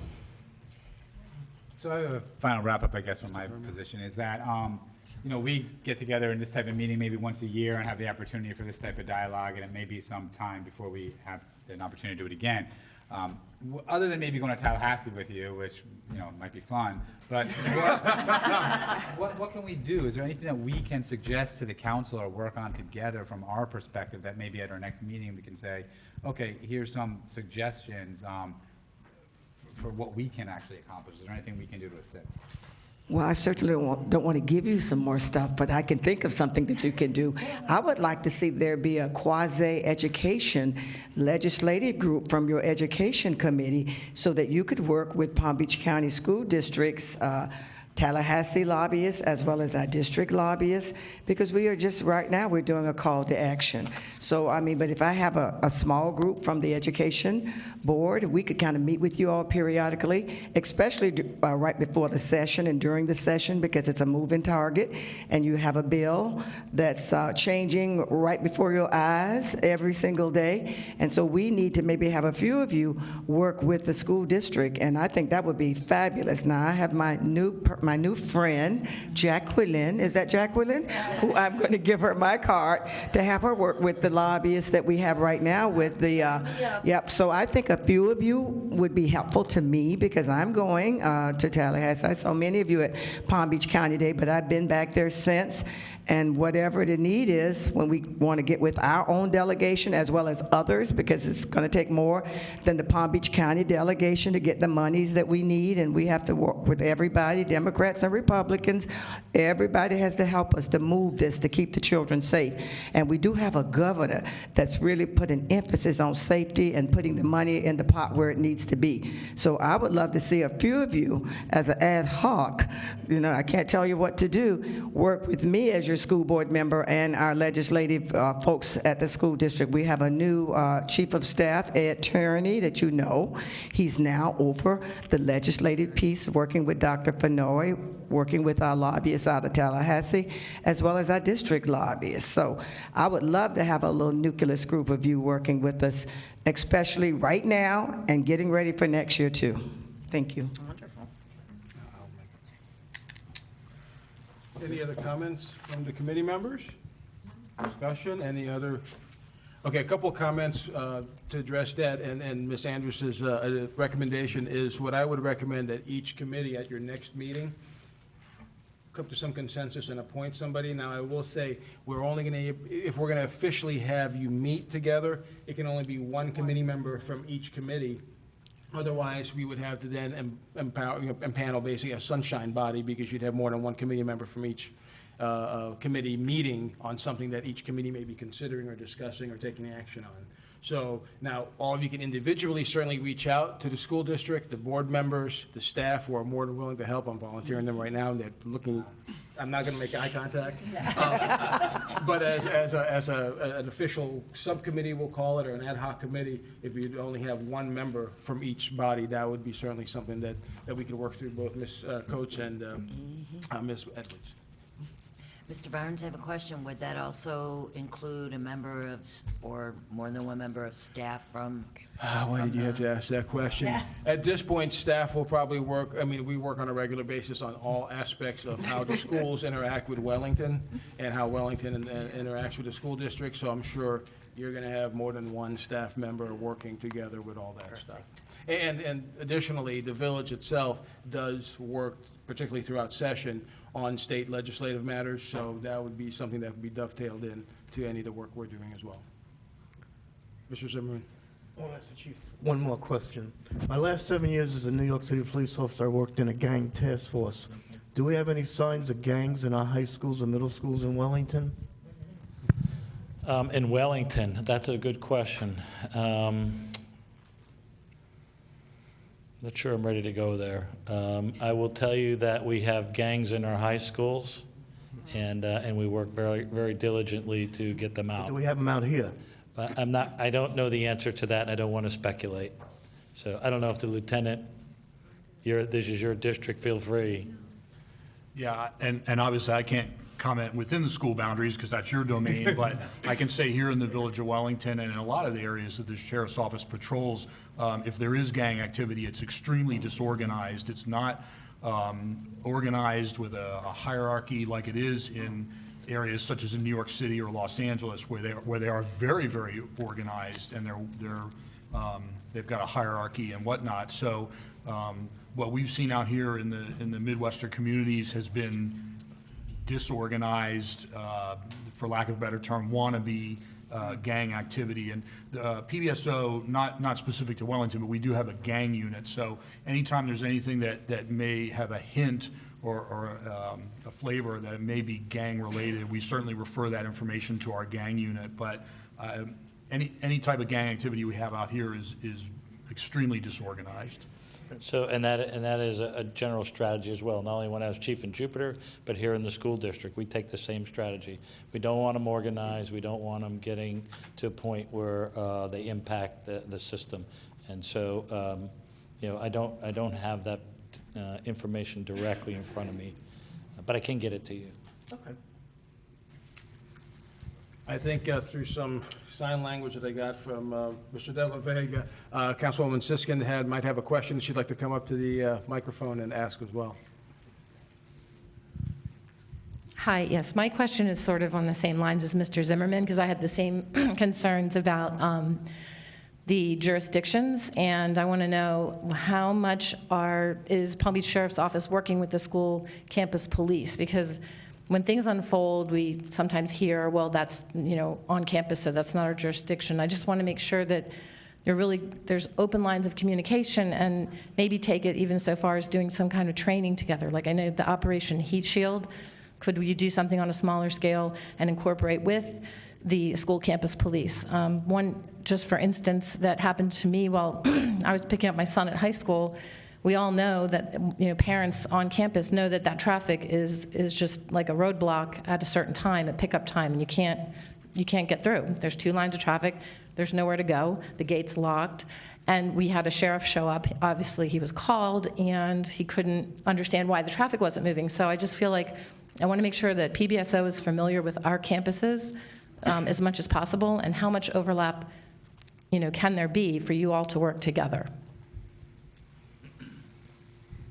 So I have a final wrap-up, I guess, from my position, is that, we get together in this type of meeting maybe once a year and have the opportunity for this type of dialogue, and it may be some time before we have an opportunity to do it again. Other than maybe going to Tallahassee with you, which, might be fun, but what can we do? Is there anything that we can suggest to the council or work on together from our perspective that maybe at our next meeting we can say, okay, here's some suggestions for what we can actually accomplish? Is there anything we can do to assist? Well, I certainly don't want to give you some more stuff, but I can think of something that you can do. I would like to see there be a quasi-education legislative group from your education committee so that you could work with Palm Beach County School District's Tallahassee lobbyists as well as our district lobbyists, because we are just, right now, we're doing a call to action. So, I mean, but if I have a small group from the education board, we could kind of meet with you all periodically, especially right before the session and during the session, because it's a moving target, and you have a bill that's changing right before your eyes every single day. And so we need to maybe have a few of you work with the school district, and I think that would be fabulous. Now, I have my new friend, Jacqueline, is that Jacqueline? Who I'm going to give her my card to have her work with the lobbyists that we have right now with the, yep. So I think a few of you would be helpful to me because I'm going to Tallahassee. I saw many of you at Palm Beach County Day, but I've been back there since. And whatever the need is, when we want to get with our own delegation as well as others, because it's going to take more than the Palm Beach County delegation to get the monies that we need, and we have to work with everybody, Democrats and Republicans. Everybody has to help us to move this, to keep the children safe. And we do have a governor that's really put an emphasis on safety and putting the money in the pot where it needs to be. So I would love to see a few of you as an ad hoc, you know, I can't tell you what to do, work with me as your school board member and our legislative folks at the school district. We have a new chief of staff, Ed Turney, that you know. He's now over the legislative piece, working with Dr. Fenoy, working with our lobbyists out of Tallahassee, as well as our district lobbyists. So I would love to have a little nucleus group of you working with us, especially right now and getting ready for next year too. Thank you. Any other comments from the committee members? Discussion, any other? Okay, a couple of comments to address that, and Ms. Andrus's recommendation is what I would recommend that each committee at your next meeting come to some consensus and appoint somebody. Now, I will say, we're only gonna, if we're gonna officially have you meet together, it can only be one committee member from each committee. Otherwise, we would have to then empanel basically a sunshine body, because you'd have more than one committee member from each committee meeting on something that each committee may be considering or discussing or taking action on. So now, all of you can individually certainly reach out to the school district, the board members, the staff who are more than willing to help. I'm volunteering them right now, and they're looking. I'm not going to make eye contact. But as an official subcommittee, we'll call it, or an ad hoc committee, if you only have one member from each body, that would be certainly something that we could work through, both Ms. Coates and Ms. Edwards. Mr. Barnes, I have a question. Would that also include a member of, or more than one member of staff from? Why did you have to ask that question? Yeah. At this point, staff will probably work, I mean, we work on a regular basis on all aspects of how the schools interact with Wellington and how Wellington interacts with the school district, so I'm sure you're going to have more than one staff member working together with all that stuff. And additionally, the village itself does work, particularly throughout session, on state legislative matters, so that would be something that would be dovetailed in to any of the work we're doing as well. Mr. Zimmerman. I want to ask the chief one more question. My last 7 years as a New York City police officer, I worked in a gang task force. Do we have any signs of gangs in our high schools or middle schools in Wellington? In Wellington, that's a good question. Not sure I'm ready to go there. I will tell you that we have gangs in our high schools, and we work very, very diligently to get them out. Do we have them out here? I don't know the answer to that, and I don't want to speculate. So I don't know if the lieutenant, this is your district, feel free. Yeah, and obviously I can't comment within the school boundaries because that's your domain, but I can say here in the village of Wellington and in a lot of the areas that the sheriff's office patrols, if there is gang activity, it's extremely disorganized. It's not organized with a hierarchy like it is in areas such as in New York City or Los Angeles, where they are very, very organized, and they've got a hierarchy and whatnot. So what we've seen out here in the Midwestern communities has been disorganized, for lack of a better term, wannabe gang activity. And the PBSO, not specific to Wellington, but we do have a gang unit. So anytime there's anything that may have a hint a flavor that it may be gang-related, we certainly refer that information to our gang unit. But any type of gang activity we have out here is extremely disorganized. So, and that is a general strategy as well, not only when I was chief in Jupiter, but here in the school district, we take the same strategy. We don't want them organized, we don't want them getting to a point where they impact the system. And so, you know, I don't have that information directly in front of me, but I can get it to you. Okay. I think through some sign language that I got from Mr. De La Vega, Councilwoman Siskin might have a question. She'd like to come up to the microphone and ask as well. Hi, yes, my question is sort of on the same lines as Mr. Zimmerman, because I had the same concerns about the jurisdictions, and I want to know how much is Palm Beach Sheriff's Office working with the school campus police? Because when things unfold, we sometimes hear, well, that's, you know, on campus, so that's not our jurisdiction. I just want to make sure that there's open lines of communication, and maybe take it even so far as doing some kind of training together. Like I know the Operation Heat Shield, could we do something on a smaller scale and incorporate with the school campus police? One, just for instance, that happened to me while I was picking up my son at high school. We all know that, you know, parents on campus know that that traffic is just like a roadblock at a certain time, at pickup time, and you can't get through. There's 2 lines of traffic. There's nowhere to go. The gate's locked. And we had a sheriff show up. Obviously, he was called, and he couldn't understand why the traffic wasn't moving. So I just feel like I want to make sure that PBSO is familiar with our campuses as much as possible, and how much overlap, you know, can there be for you all to work together?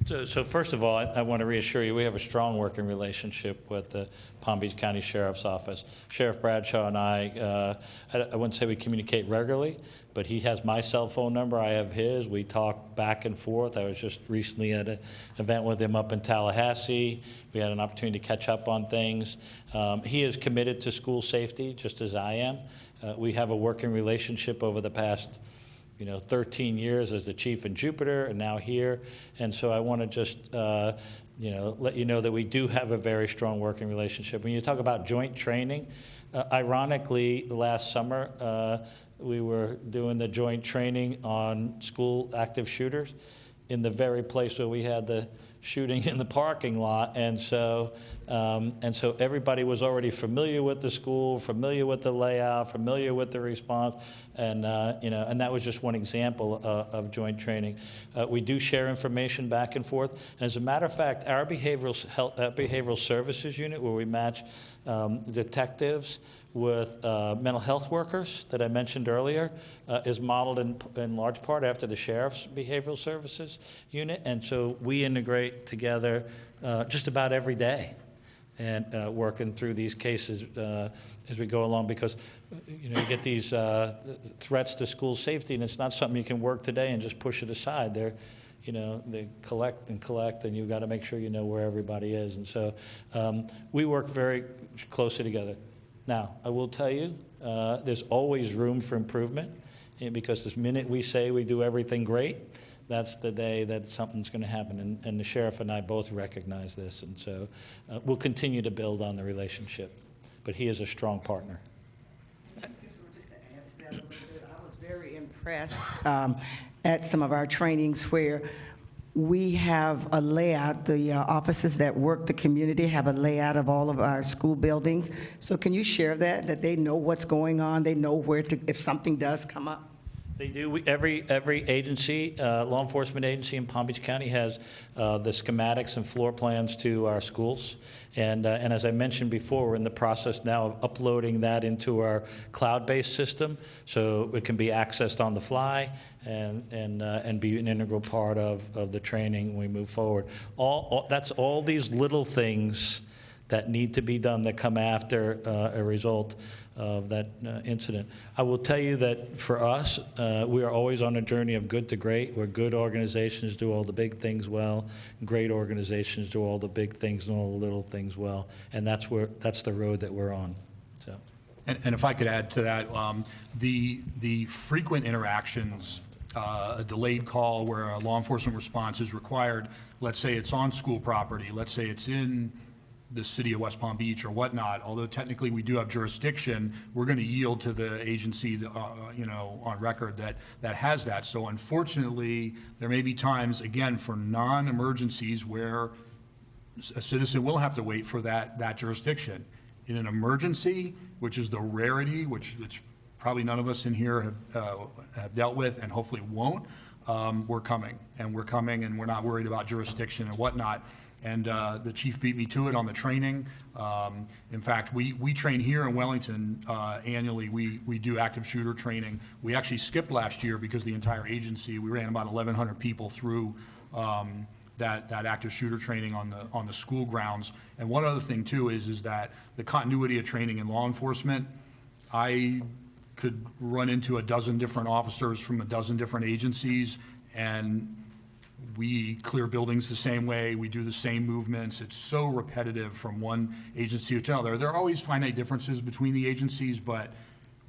So first of all, I want to reassure you, we have a strong working relationship with the Palm Beach County Sheriff's Office. Sheriff Bradshaw and I wouldn't say we communicate regularly, but he has my cell phone number, I have his. We talk back and forth. I was just recently at an event with him up in Tallahassee. We had an opportunity to catch up on things. He is committed to school safety, just as I am. We have a working relationship over the past 13 years as the chief in Jupiter and now here. And so I want to just, let you know that we do have a very strong working relationship. When you talk about joint training, ironically, last summer, we were doing the joint training on school active shooters in the very place where we had the shooting in the parking lot. And so everybody was already familiar with the school, familiar with the layout, familiar with the response, and and that was just one example of joint training. We do share information back and forth. And as a matter of fact, our behavioral services unit, where we match detectives with mental health workers that I mentioned earlier, is modeled in large part after the Sheriff's Behavioral Services unit. And so we integrate together just about every day and working through these cases as we go along, because you get these threats to school safety, and it's not something you can work today and just push it aside. They collect, and you've got to make sure you know where everybody is. And so we work very closely together. Now, I will tell you, there's always room for improvement, because this minute we say we do everything great, that's the day that something's going to happen. And the sheriff and I both recognize this. And so we'll continue to build on the relationship. But he is a strong partner. Just to add to that a little bit, I was very impressed at some of our trainings where we have a layout. The offices that work the community have a layout of all of our school buildings. So can you share that they know what's going on, they know where to, if something does come up? They do. Every agency, law enforcement agency in Palm Beach County has the schematics and floor plans to our schools. And as I mentioned before, we're in the process now of uploading that into our cloud-based system, so it can be accessed on the fly and be an integral part of the training when we move forward. That's all these little things that need to be done that come after a result of that incident. I will tell you that for us, we are always on a journey of good to great, where good organizations do all the big things well, great organizations do all the big things and all the little things well, and that's the road that we're on. And if I could add to that, the frequent interactions a delayed call where a law enforcement response is required, let's say it's on school property, let's say it's in the city of West Palm Beach or whatnot, although technically we do have jurisdiction, we're going to yield to the agency, on record that has that. So unfortunately, there may be times, again, for non-emergencies where a citizen will have to wait for that jurisdiction. In an emergency, which is the rarity, which probably none of us in here have dealt with and hopefully won't, we're coming, and we're not worried about jurisdiction and whatnot. And the chief beat me to it on the training. In fact, we train here in Wellington annually. We do active shooter training. We actually skipped last year because the entire agency, we ran about 1,100 people through that active shooter training on the school grounds. And one other thing too is that the continuity of training in law enforcement, I could run into a dozen different officers from a dozen different agencies, and we clear buildings the same way, we do the same movements. It's so repetitive from one agency to another. There are always finite differences between the agencies, but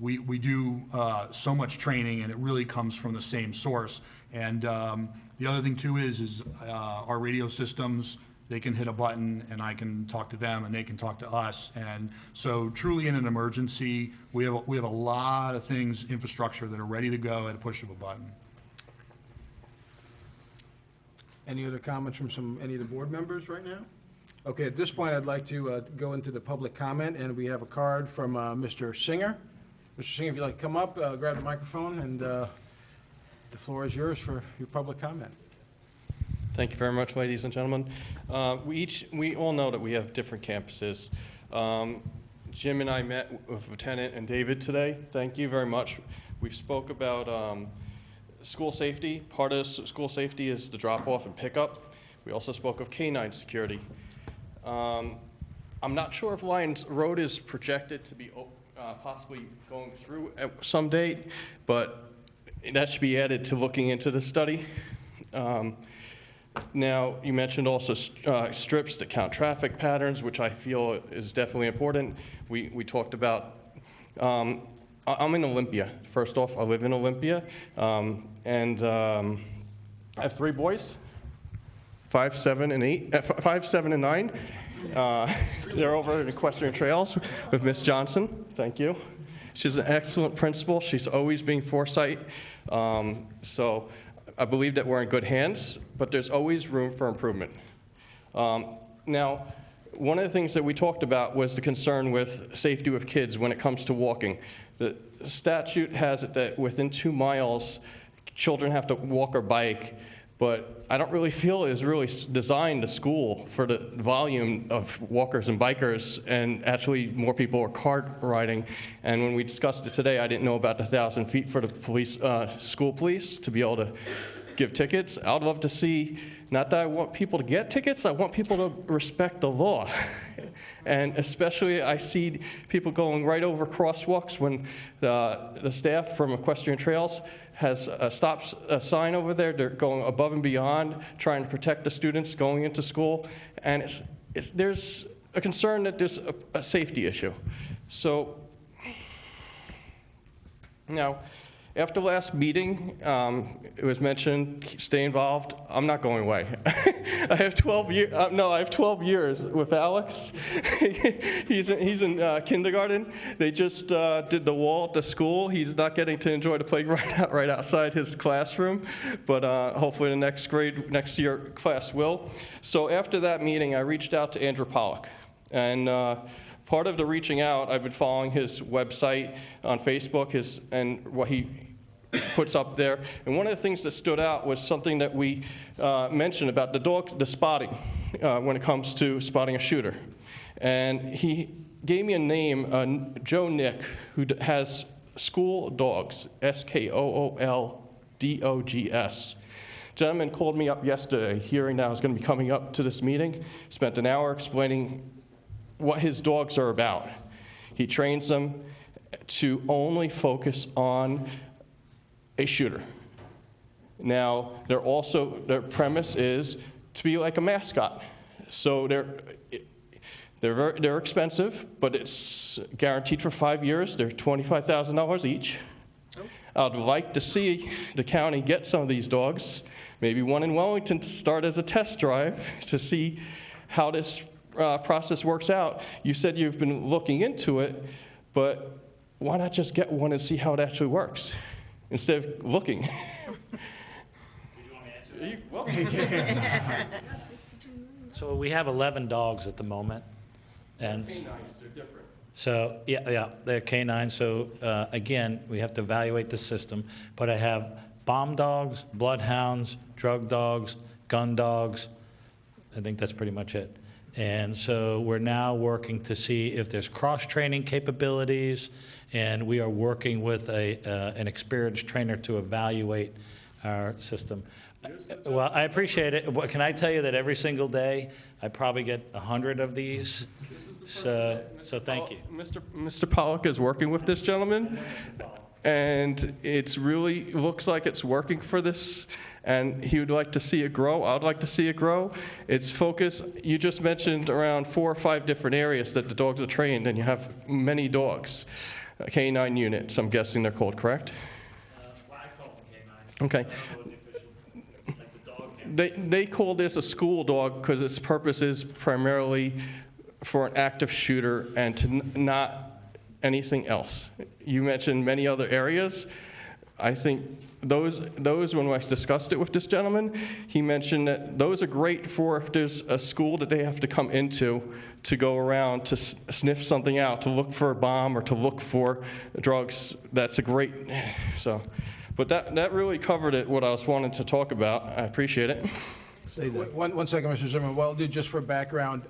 we do so much training, and it really comes from the same source. And the other thing too is our radio systems, they can hit a button and I can talk to them and they can talk to us. And so truly in an emergency, we have a lot of things, infrastructure that are ready to go at a push of a button. Any other comments from any of the board members right now? Okay, at this point, I'd like to go into the public comment, and we have a card from Mr. Singer. Mr. Singer, if you'd like to come up, grab the microphone, and the floor is yours for your public comment. Thank you very much, ladies and gentlemen. We all know that we have different campuses. Jim and I met with Lieutenant and David today. Thank you very much. We spoke about school safety. Part of school safety is the drop-off and pickup. We also spoke of canine security. I'm not sure if Lyons Road is projected to be possibly going through at some date, but that should be added to looking into the study. Now, you mentioned also strips that count traffic patterns, which I feel is definitely important. We talked about, I'm in Olympia. First off, I live in Olympia, and I have 3 boys, 5, 7, and 9. They're over at Equestrian Trails with Miss Johnson. Thank you. She's an excellent principal. She's always being foresight. So I believe that we're in good hands, but there's always room for improvement. Now, one of the things that we talked about was the concern with safety with kids when it comes to walking. The statute has it that within 2 miles, children have to walk or bike, but I don't really feel it was really designed to school for the volume of walkers and bikers, and actually more people are car riding. And when we discussed it today, I didn't know about the 1,000 feet for the police, school police to be able to give tickets. I'd love to see, not that I want people to get tickets, I want people to respect the law. And especially I see people going right over crosswalks when the staff from Equestrian Trails has a sign over there. They're going above and beyond, trying to protect the students going into school. And there's a concern that there's a safety issue. So now, after last meeting, it was mentioned, stay involved. I'm not going away. I have 12 years with Alex. he's in kindergarten. They just did the wall at the school. He's not getting to enjoy the playground right outside his classroom, but hopefully the next year class will. So after that meeting, I reached out to Andrew Pollock. And part of the reaching out, I've been following his website on Facebook, and what he puts up there. And one of the things that stood out was something that we mentioned about the spotting when it comes to spotting a shooter. And he gave me a name, Joe Nick, who has school dogs, SKOOLDOGS. Gentleman called me up yesterday, hearing that I was going to be coming up to this meeting, spent an hour explaining what his dogs are about. He trains them to only focus on a shooter. Now, their premise is to be like a mascot. So they're expensive, but it's guaranteed for 5 years. They're $25,000 each. I'd like to see the county get some of these dogs, maybe one in Wellington to start as a test drive to see how this process works out. You said you've been looking into it, but why not just get one and see how it actually works instead of looking? So we have 11 dogs at the moment, and so yeah, they're canines. So again, we have to evaluate the system. But I have bomb dogs, bloodhounds, drug dogs, gun dogs. I think that's pretty much it. And so we're now working to see if there's cross-training capabilities, and we are working with an experienced trainer to evaluate our system. Well, I appreciate it. Can I tell you that every single day I probably get 100 of these? So thank you. Mr. Pollock is working with this gentleman, and it's really looks like it's working for this, and he would like to see it grow. I'd like to see it grow. Its focus, you just mentioned around 4 or 5 different areas that the dogs are trained, and you have many dogs. Canine units, I'm guessing they're called, correct? Well, I call them canines. Okay. They call this a school dog because its purpose is primarily for an active shooter and to not anything else. You mentioned many other areas. I think those when I discussed it with this gentleman, he mentioned that those are great for if there's a school that they have to come into to go around to sniff something out, to look for a bomb or to look for drugs. That's a great, so. But that really covered it, what I was wanting to talk about. I appreciate it. One second, Mr. Zimmerman. Well, dude, just for background,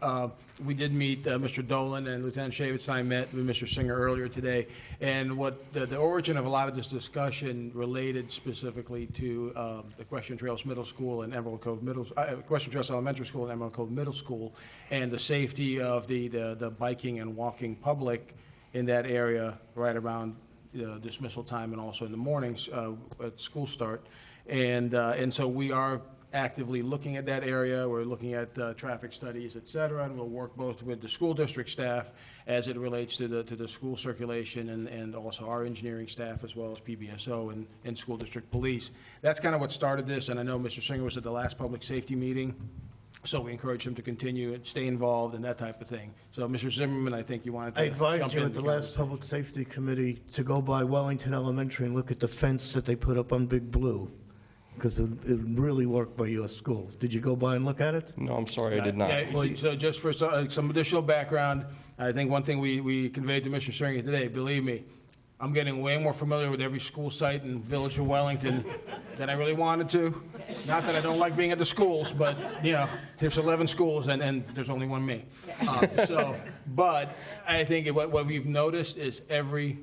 we did meet Mr. Dolan, and Lieutenant Shavitz and I met with Mr. Singer earlier today. And what the origin of a lot of this discussion related specifically to the Equestrian Trails Middle School and Emerald Cove Equestrian Trails Elementary School and Emerald Cove Middle School, and the safety of the biking and walking public in that area right around dismissal time and also in the mornings at school start. And so we are actively looking at that area. We're looking at traffic studies, et cetera, and we'll work both with the school district staff as it relates to the school circulation and also our engineering staff as well as PBSO and school district police. That's kind of what started this, and I know Mr. Singer was at the last public safety meeting, so we encourage him to continue and stay involved and that type of thing. So, Mr. Zimmerman, I think you wanted to I advised jump you in at the to last Public Safety Committee to go by Wellington Elementary and look at the fence that they put up on Big Blue, because it really worked by your school. Did you go by and look at it? No, I'm sorry, I did not. Yeah, so just for some additional background, I think one thing we conveyed to Mr. Singer today, believe me, I'm getting way more familiar with every school site in Village of Wellington than I really wanted to. Not that I don't like being at the schools, but, there's 11 schools and there's only one me. But I think what we've noticed is every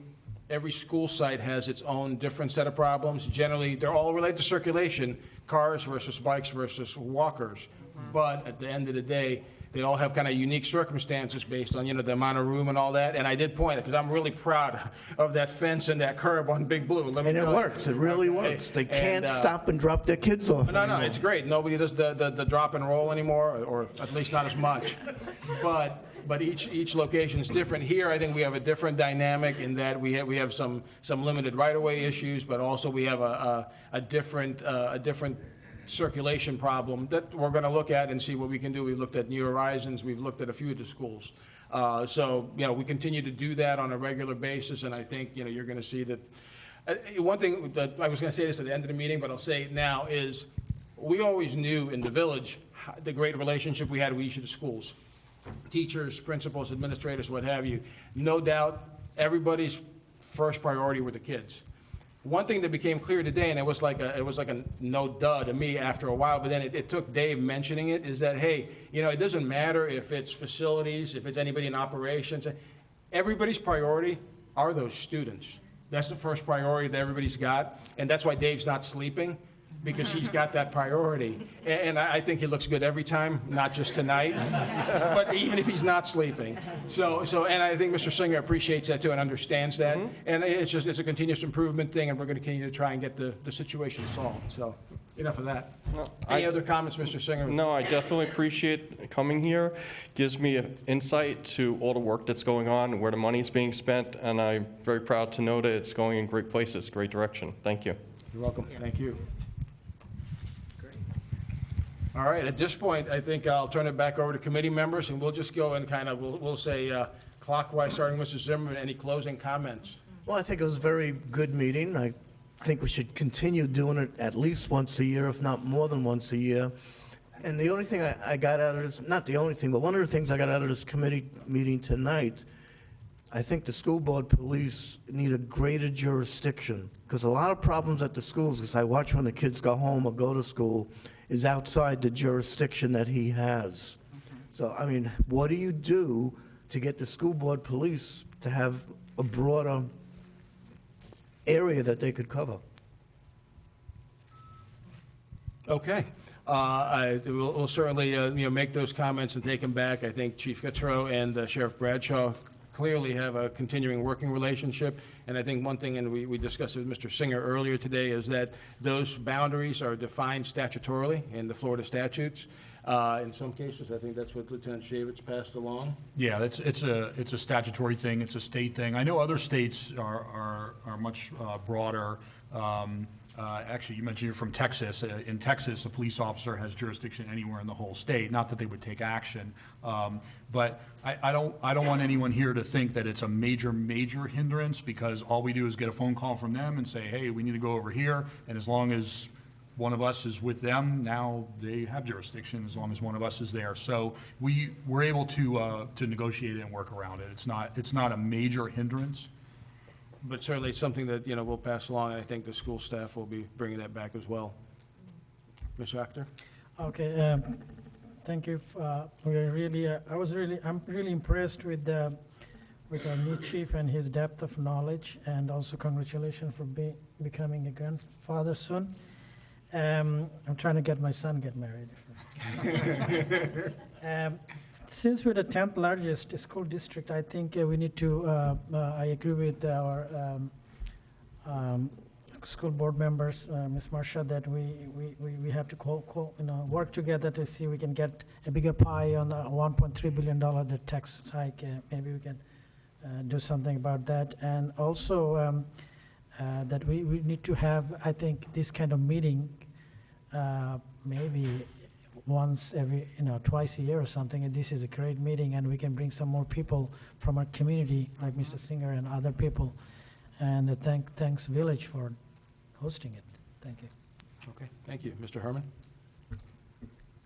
school site has its own different set of problems. Generally, they're all related to circulation, cars versus bikes versus walkers. But at the end of the day, they all have kind of unique circumstances based on, the amount of room and all that. And I did point it, because I'm really proud of that fence and that curb on Big Blue. And it works, it really works. They can't stop and drop their kids off No, anymore. it's great. Nobody does the drop and roll anymore, or at least not as much. But each location is different. Here, I think we have a different dynamic in that we have some limited right-of-way issues, but also we have a different circulation problem that we're going to look at and see what we can do. We've looked at New Horizons. We've looked at a few of the schools. So, we continue to do that on a regular basis, and I think, you're going to see that. One thing that I was going to say this at the end of the meeting, but I'll say it now, is we always knew in the village the great relationship we had with each of the schools. Teachers, principals, administrators, what have you. No doubt, everybody's first priority were the kids. One thing that became clear today, and it was like a no duh to me after a while, but then it took Dave mentioning it, is that, hey, it doesn't matter if it's facilities, if it's anybody in operations. Everybody's priority are those students. That's the first priority that everybody's got, and that's why Dave's not sleeping. because he's got that priority. And I think he looks good every time, not just tonight, but even if he's not sleeping. And I think Mr. Singer appreciates that too and understands that. And it's a continuous improvement thing, and we're going to continue to try and get the situation solved. So enough of that. Any other comments, Mr. Singer? No, I definitely appreciate coming here. Gives me an insight to all the work that's going on and where the money is being spent, and I'm very proud to know that it's going in great places, great direction. Thank you. You're welcome. Thank you. All right, at this point, I think I'll turn it back over to committee members, and we'll just go and kind of, we'll say clockwise, starting with Mr. Zimmerman. Any closing comments? Well, I think it was a very good meeting. I think we should continue doing it at least once a year, if not more than once a year. And the only thing I got out of this, not the only thing, but one of the things I got out of this committee meeting tonight, I think the school board police need a greater jurisdiction, because a lot of problems at the schools, because I watch when the kids go home or go to school, is outside the jurisdiction that he has. So, I mean, what do you do to get the school board police to have a broader area that they could cover? Okay. We'll certainly make those comments and take them back. I think Chief Kitzrow and Sheriff Bradshaw clearly have a continuing working relationship. And I think one thing, and we discussed it with Mr. Singer earlier today, is that those boundaries are defined statutorily in the Florida statutes. In some cases, I think that's what Lieutenant Shavitz passed along. Yeah, it's a statutory thing, it's a state thing. I know other states are much broader. Actually, you mentioned you're from Texas. In Texas, a police officer has jurisdiction anywhere in the whole state. Not that they would take action, but I don't want anyone here to think that it's a major hindrance, because all we do is get a phone call from them and say, hey, we need to go over here, and as long as one of us is with them, now they have jurisdiction as long as one of us is there. So we're able to negotiate it and work around it. It's not a major hindrance. But certainly it's something that, we'll pass along, and I think the school staff will be bringing that back as well. Mr. Actor? Okay, thank you. I'm really impressed with our new chief and his depth of knowledge, and also congratulations for becoming a grandfather soon. I'm trying to get my son get married. Since we're the 10th largest school district, I think we need to, I agree with our school board members, Ms. Marcia, that we have to work together to see we can get a bigger pie on the $1.3 billion the tax hike. Maybe we can do something about that. And also that we need to have, I think, this kind of meeting maybe once every, twice a year or something. And this is a great meeting, and we can bring some more people from our community, like Mr. Singer and other people. And thanks Village for hosting it. Thank you. Okay, thank you. Mr. Herman?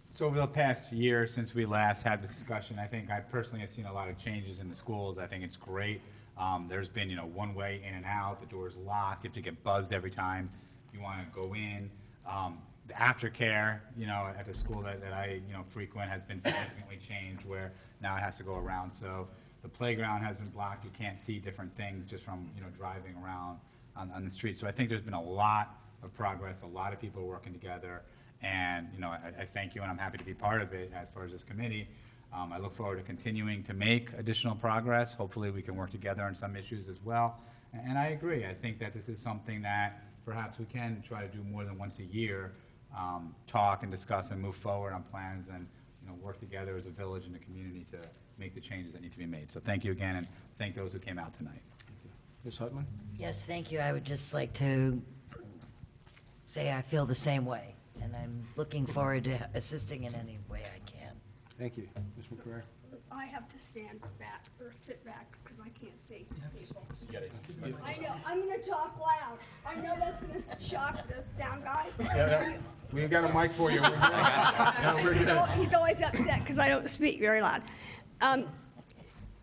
So over the past year since we last had this discussion, I think I personally have seen a lot of changes in the schools. I think it's great. There's been, one way in and out. The door's locked. You have to get buzzed every time you want to go in. The aftercare, at the school that I, frequent has been significantly changed, where now it has to go around. So the playground has been blocked. You can't see different things just from, driving around on the street. So I think there's been a lot of progress. A lot of people are working together. And, I thank you, and I'm happy to be part of it as far as this committee. I look forward to continuing to make additional progress. Hopefully we can work together on some issues as well. And I agree. I think that this is something that perhaps we can try to do more than once a year, talk and discuss and move forward on plans, and work together as a village and a community to make the changes that need to be made. So thank you again, and thank those who came out tonight. Ms. Hutman? Yes, thank you. I would just like to say I feel the same way, and I'm looking forward to assisting in any way I can. Thank you. Ms. McCrary? I have to stand back or sit back because I can't see people. I know, I'm gonna talk loud. I know that's gonna shock the sound guy. Yeah, we got a mic for you. He's always upset because I don't speak very loud.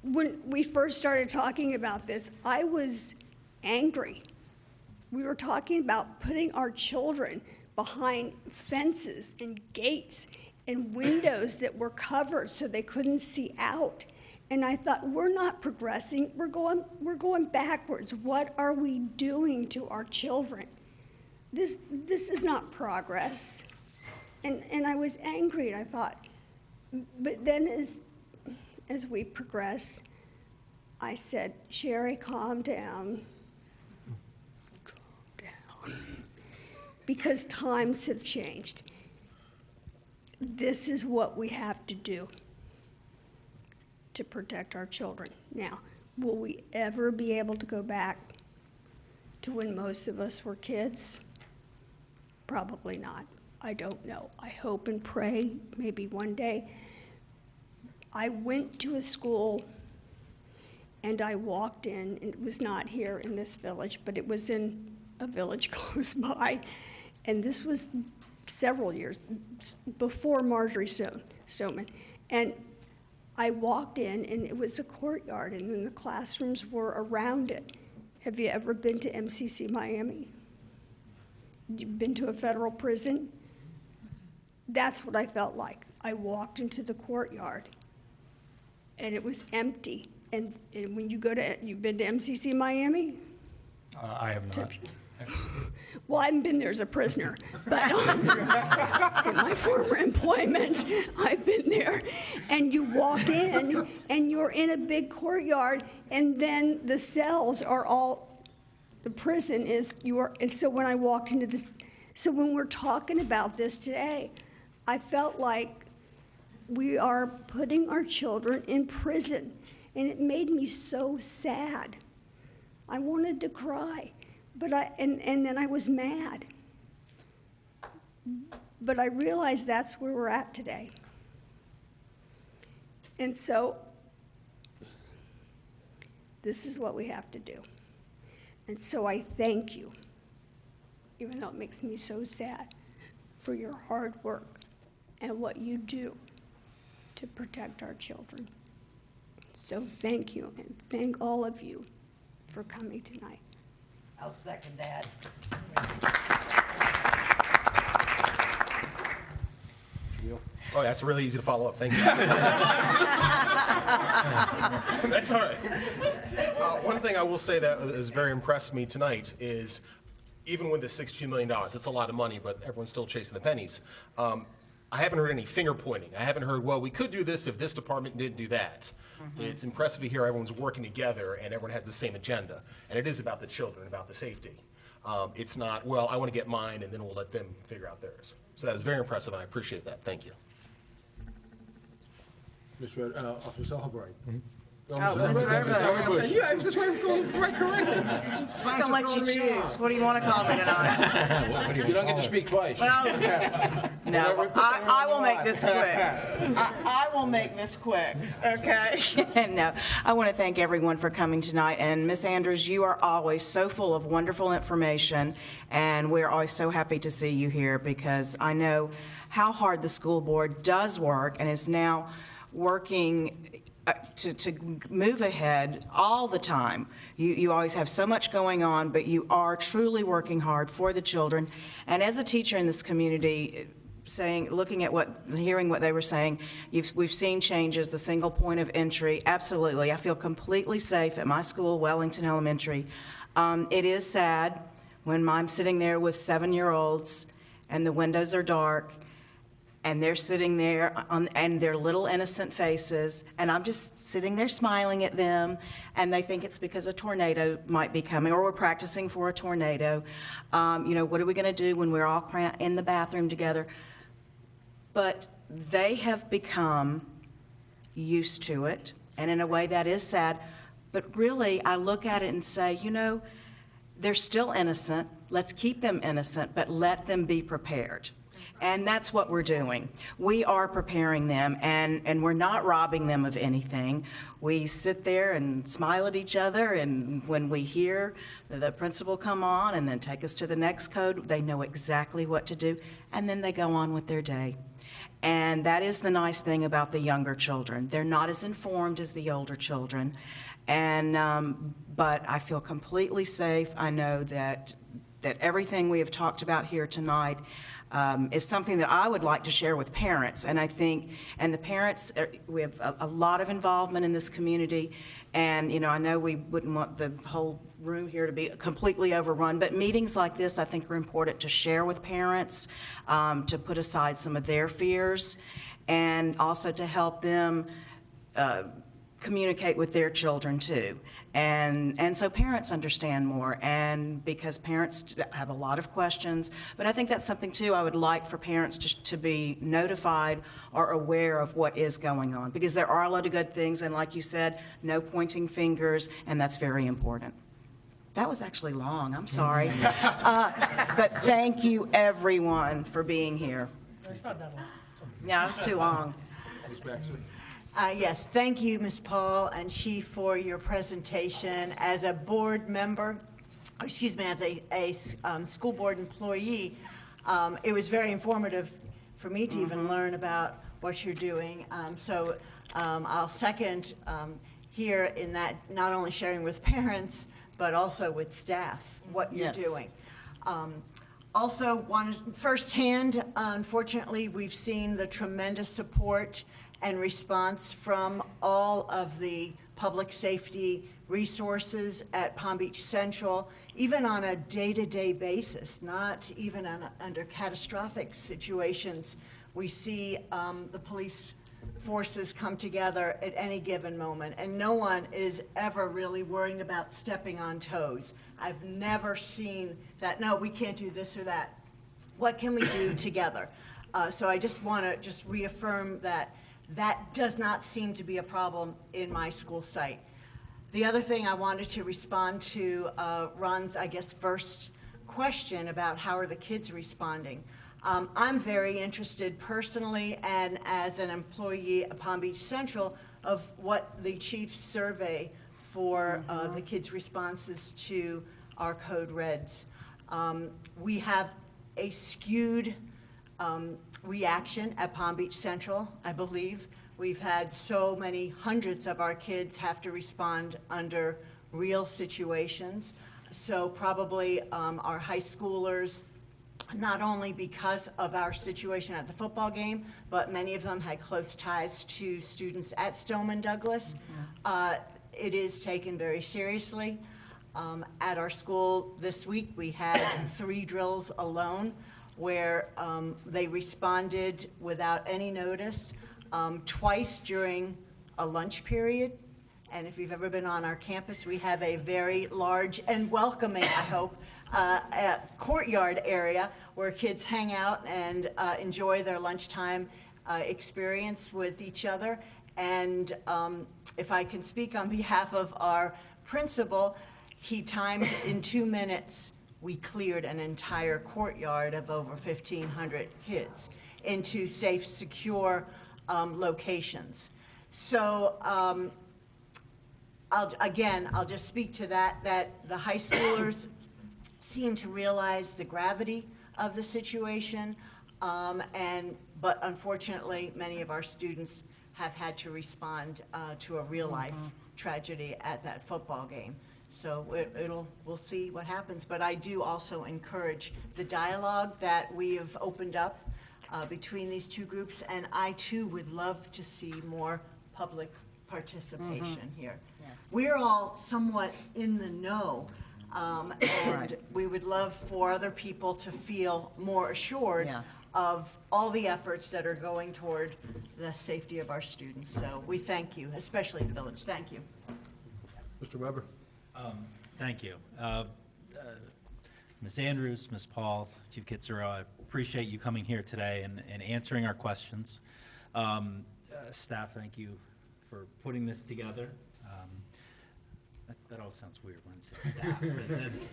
When we first started talking about this, I was angry. We were talking about putting our children behind fences and gates and windows that were covered so they couldn't see out. And I thought, we're not progressing, we're going backwards. What are we doing to our children? this is not progress. And I was angry, and I thought, but then as we progressed, I said, Sherry, calm down. Calm down. Because times have changed. This is what we have to do to protect our children. Now, will we ever be able to go back to when most of us were kids? Probably not. I don't know. I hope and pray maybe one day. I went to a school and I walked in, and it was not here in this village, but it was in a village close by. And this was several years before Marjorie Stoneman. And I walked in, and it was a courtyard, and then the classrooms were around it. Have you ever been to MCC Miami? You've been to a federal prison? That's what I felt like. I walked into the courtyard, and it was empty. And when you you've been to MCC Miami? I have not. Well, I haven't been there as a prisoner, but in my former employment, I've been there. And you walk in, and you're in a big courtyard, and then the cells are all, the prison is, and so when I walked into this, so when we're talking about this today, I felt like we are putting our children in prison, and it made me so sad. I wanted to cry. But and then I was mad. But I realized that's where we're at today. And so this is what we have to do. And so I thank you, even though it makes me so sad, for your hard work and what you do to protect our children. So thank you, and thank all of you for coming tonight. I'll second that. Oh, that's really easy to follow up. Thank you. That's all right. One thing I will say that has very impressed me tonight is, even with the $62 million, it's a lot of money, but everyone's still chasing the pennies. I haven't heard any finger pointing. I haven't heard, well, we could do this if this department didn't do that. It's impressive to hear everyone's working together and everyone has the same agenda. And it is about the children, about the safety. It's not, well, I want to get mine and then we'll let them figure out theirs. So that is very impressive, and I appreciate that. Thank you. Officer Albright. Mr. Redbus. Yeah, that's why I'm going right correctly. Just gonna let you choose. What do you want to call me tonight? You don't get to speak twice. Well, no, I will make this quick. I will make this quick, okay? No, I want to thank everyone for coming tonight. And Ms. Andrews, you are always so full of wonderful information, and we're always so happy to see you here because I know how hard the school board does work and is now working to move ahead all the time. You always have so much going on, but you are truly working hard for the children. And as a teacher in this community, looking at hearing what they were saying, we've seen changes, the single point of entry, absolutely. I feel completely safe at my school, Wellington Elementary. It is sad when I'm sitting there with 7-year-olds and the windows are dark and they're sitting there and their little innocent faces, and I'm just sitting there smiling at them, and they think it's because a tornado might be coming, or we're practicing for a tornado. What are we going to do when we're all in the bathroom together? But they have become used to it, and in a way that is sad. But really, I look at it and say, they're still innocent. Let's keep them innocent, but let them be prepared. And that's what we're doing. We are preparing them, and we're not robbing them of anything. We sit there and smile at each other, and when we hear the principal come on and then take us to the next code, they know exactly what to do, and then they go on with their day. And that is the nice thing about the younger children. They're not as informed as the older children, but I feel completely safe. I know that everything we have talked about here tonight is something that I would like to share with parents. And I think, and the parents, we have a lot of involvement in this community. And, I know we wouldn't want the whole room here to be completely overrun, but meetings like this, I think, are important to share with parents, to put aside some of their fears, and also to help them communicate with their children too. And so parents understand more, and because parents have a lot of questions, but I think that's something too I would like for parents to be notified or aware of what is going on, because there are a lot of good things, and like you said, no pointing fingers, and that's very important. That was actually long, I'm sorry. But thank you everyone for being here. It's not that long. Yeah, it was too long. Yes, thank you, Ms. Paul and Chief, for your presentation. As a board member, excuse me, as a school board employee, it was very informative for me to even learn about what you're doing. So I'll second here in that not only sharing with parents, but also with staff, what you're Yes. doing. Also, firsthand, unfortunately, we've seen the tremendous support and response from all of the public safety resources at Palm Beach Central, even on a day-to-day basis, not even under catastrophic situations. We see the police forces come together at any given moment, and no one is ever really worrying about stepping on toes. I've never seen that, no, we can't do this or that. What can we do together? So I just want to just reaffirm that that does not seem to be a problem in my school site. The other thing I wanted to respond to Ron's, I guess, first question about how are the kids responding. I'm very interested personally and as an employee at Palm Beach Central of what the chief's survey for the kids' responses to our code reds. We have a skewed reaction at Palm Beach Central, I believe. We've had so many hundreds of our kids have to respond under real situations. So probably our high schoolers, not only because of our situation at the football game, but many of them had close ties to students at Stoneman Douglas. It is taken very seriously. At our school this week, we had 3 drills alone where they responded without any notice, twice during a lunch period. And if you've ever been on our campus, we have a very large and welcoming, I hope, courtyard area where kids hang out and enjoy their lunchtime experience with each other. And if I can speak on behalf of our principal, he timed in 2 minutes. We cleared an entire courtyard of over 1,500 kids into safe, secure locations. So I'll just speak to that the high schoolers seem to realize the gravity of the situation, but unfortunately, many of our students have had to respond to a real-life tragedy at that football game. So we'll see what happens. But I do also encourage the dialogue that we have opened up between these two groups, and I too would love to see more public participation here. Yes. We're all somewhat in the know, and we would love for other people to feel more assured of all the efforts that are going toward the safety of our students. So we thank you, especially the village. Thank you. Mr. Weber. Thank you. Ms. Andrews, Ms. Paul, Chief Kitzero, I appreciate you coming here today and answering our questions. Staff, thank you for putting this together. That all sounds weird when it says staff.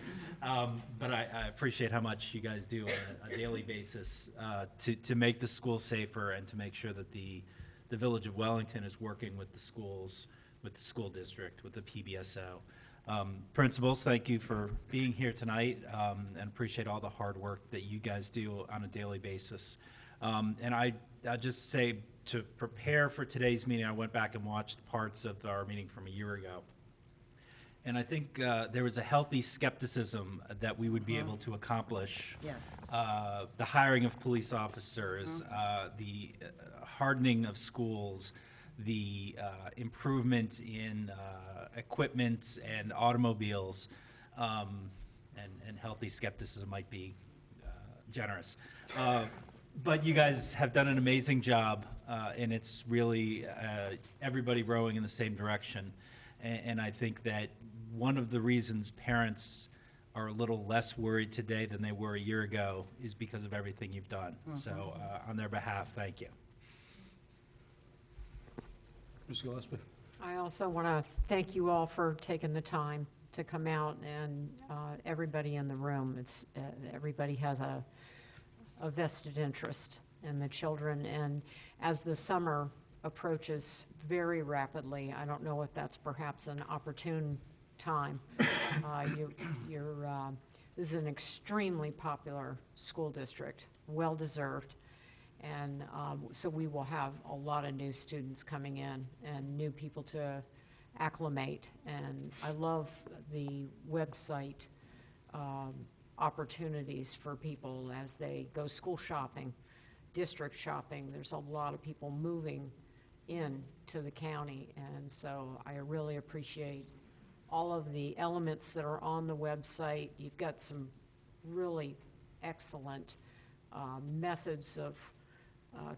But I appreciate how much you guys do on a daily basis to make the school safer and to make sure that the Village of Wellington is working with the schools, with the school district, with the PBSO. Principals, thank you for being here tonight and appreciate all the hard work that you guys do on a daily basis. And I'll just say, to prepare for today's meeting, I went back and watched parts of our meeting from a year ago. And I think there was a healthy skepticism that we would be able to accomplish the hiring of police officers, the hardening of schools, the improvement in equipment and automobiles. And healthy skepticism might be generous. But you guys have done an amazing job, and it's really everybody rowing in the same direction. And I think that one of the reasons parents are a little less worried today than they were a year ago is because of everything you've done. So on their behalf, thank you. Ms. Gillespie? I also want to thank you all for taking the time to come out, and everybody in the room. It's everybody has a vested interest in the children, and as the summer approaches very rapidly, I don't know if that's perhaps an opportune time. This is an extremely popular school district, well-deserved, and so we will have a lot of new students coming in and new people to acclimate. And I love the website opportunities for people as they go school shopping, district shopping. There's a lot of people moving in to the county, and so I really appreciate all of the elements that are on the website. You've got some really excellent methods of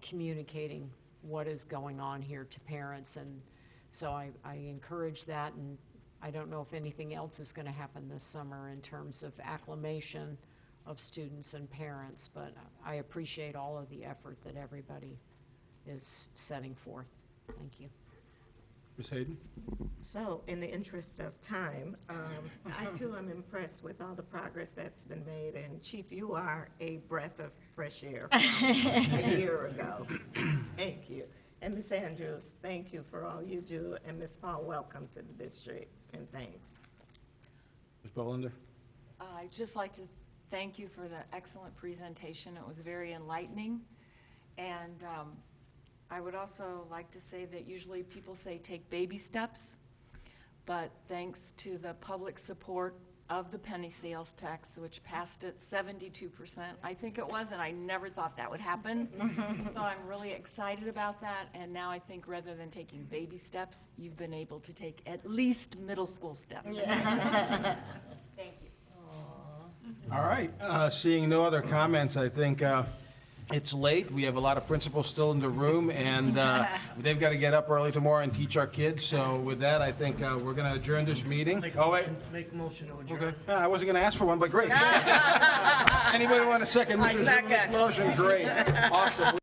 communicating what is going on here to parents, and so I encourage that, and I don't know if anything else is going to happen this summer in terms of acclimation of students and parents, but I appreciate all of the effort that everybody is setting forth. Thank you. Ms. Hayden? So, in the interest of time, I too am impressed with all the progress that's been made, and Chief, you are a breath of fresh air from a year ago. Thank you. And Ms. Andrews, thank you for all you do, and Ms. Paul, welcome to the district, and thanks. Ms. Bolander? I'd just like to thank you for the excellent presentation. It was very enlightening, and I would also like to say that usually people say take baby steps, but thanks to the public support of the penny sales tax, which passed at 72%, I think it was, and I never thought that would happen. So I'm really excited about that, and now I think rather than taking baby steps, you've been able to take at least middle school steps. Yeah. Thank you. All right, seeing no other comments, I think it's late. We have a lot of principals still in the room, and they've got to get up early tomorrow and teach our kids. So with that, I think we're going to adjourn this meeting. Oh, wait. Make a motion to adjourn. Okay. I wasn't going to ask for one, but great. Anybody want a second? I second. Motion? Great. Awesome.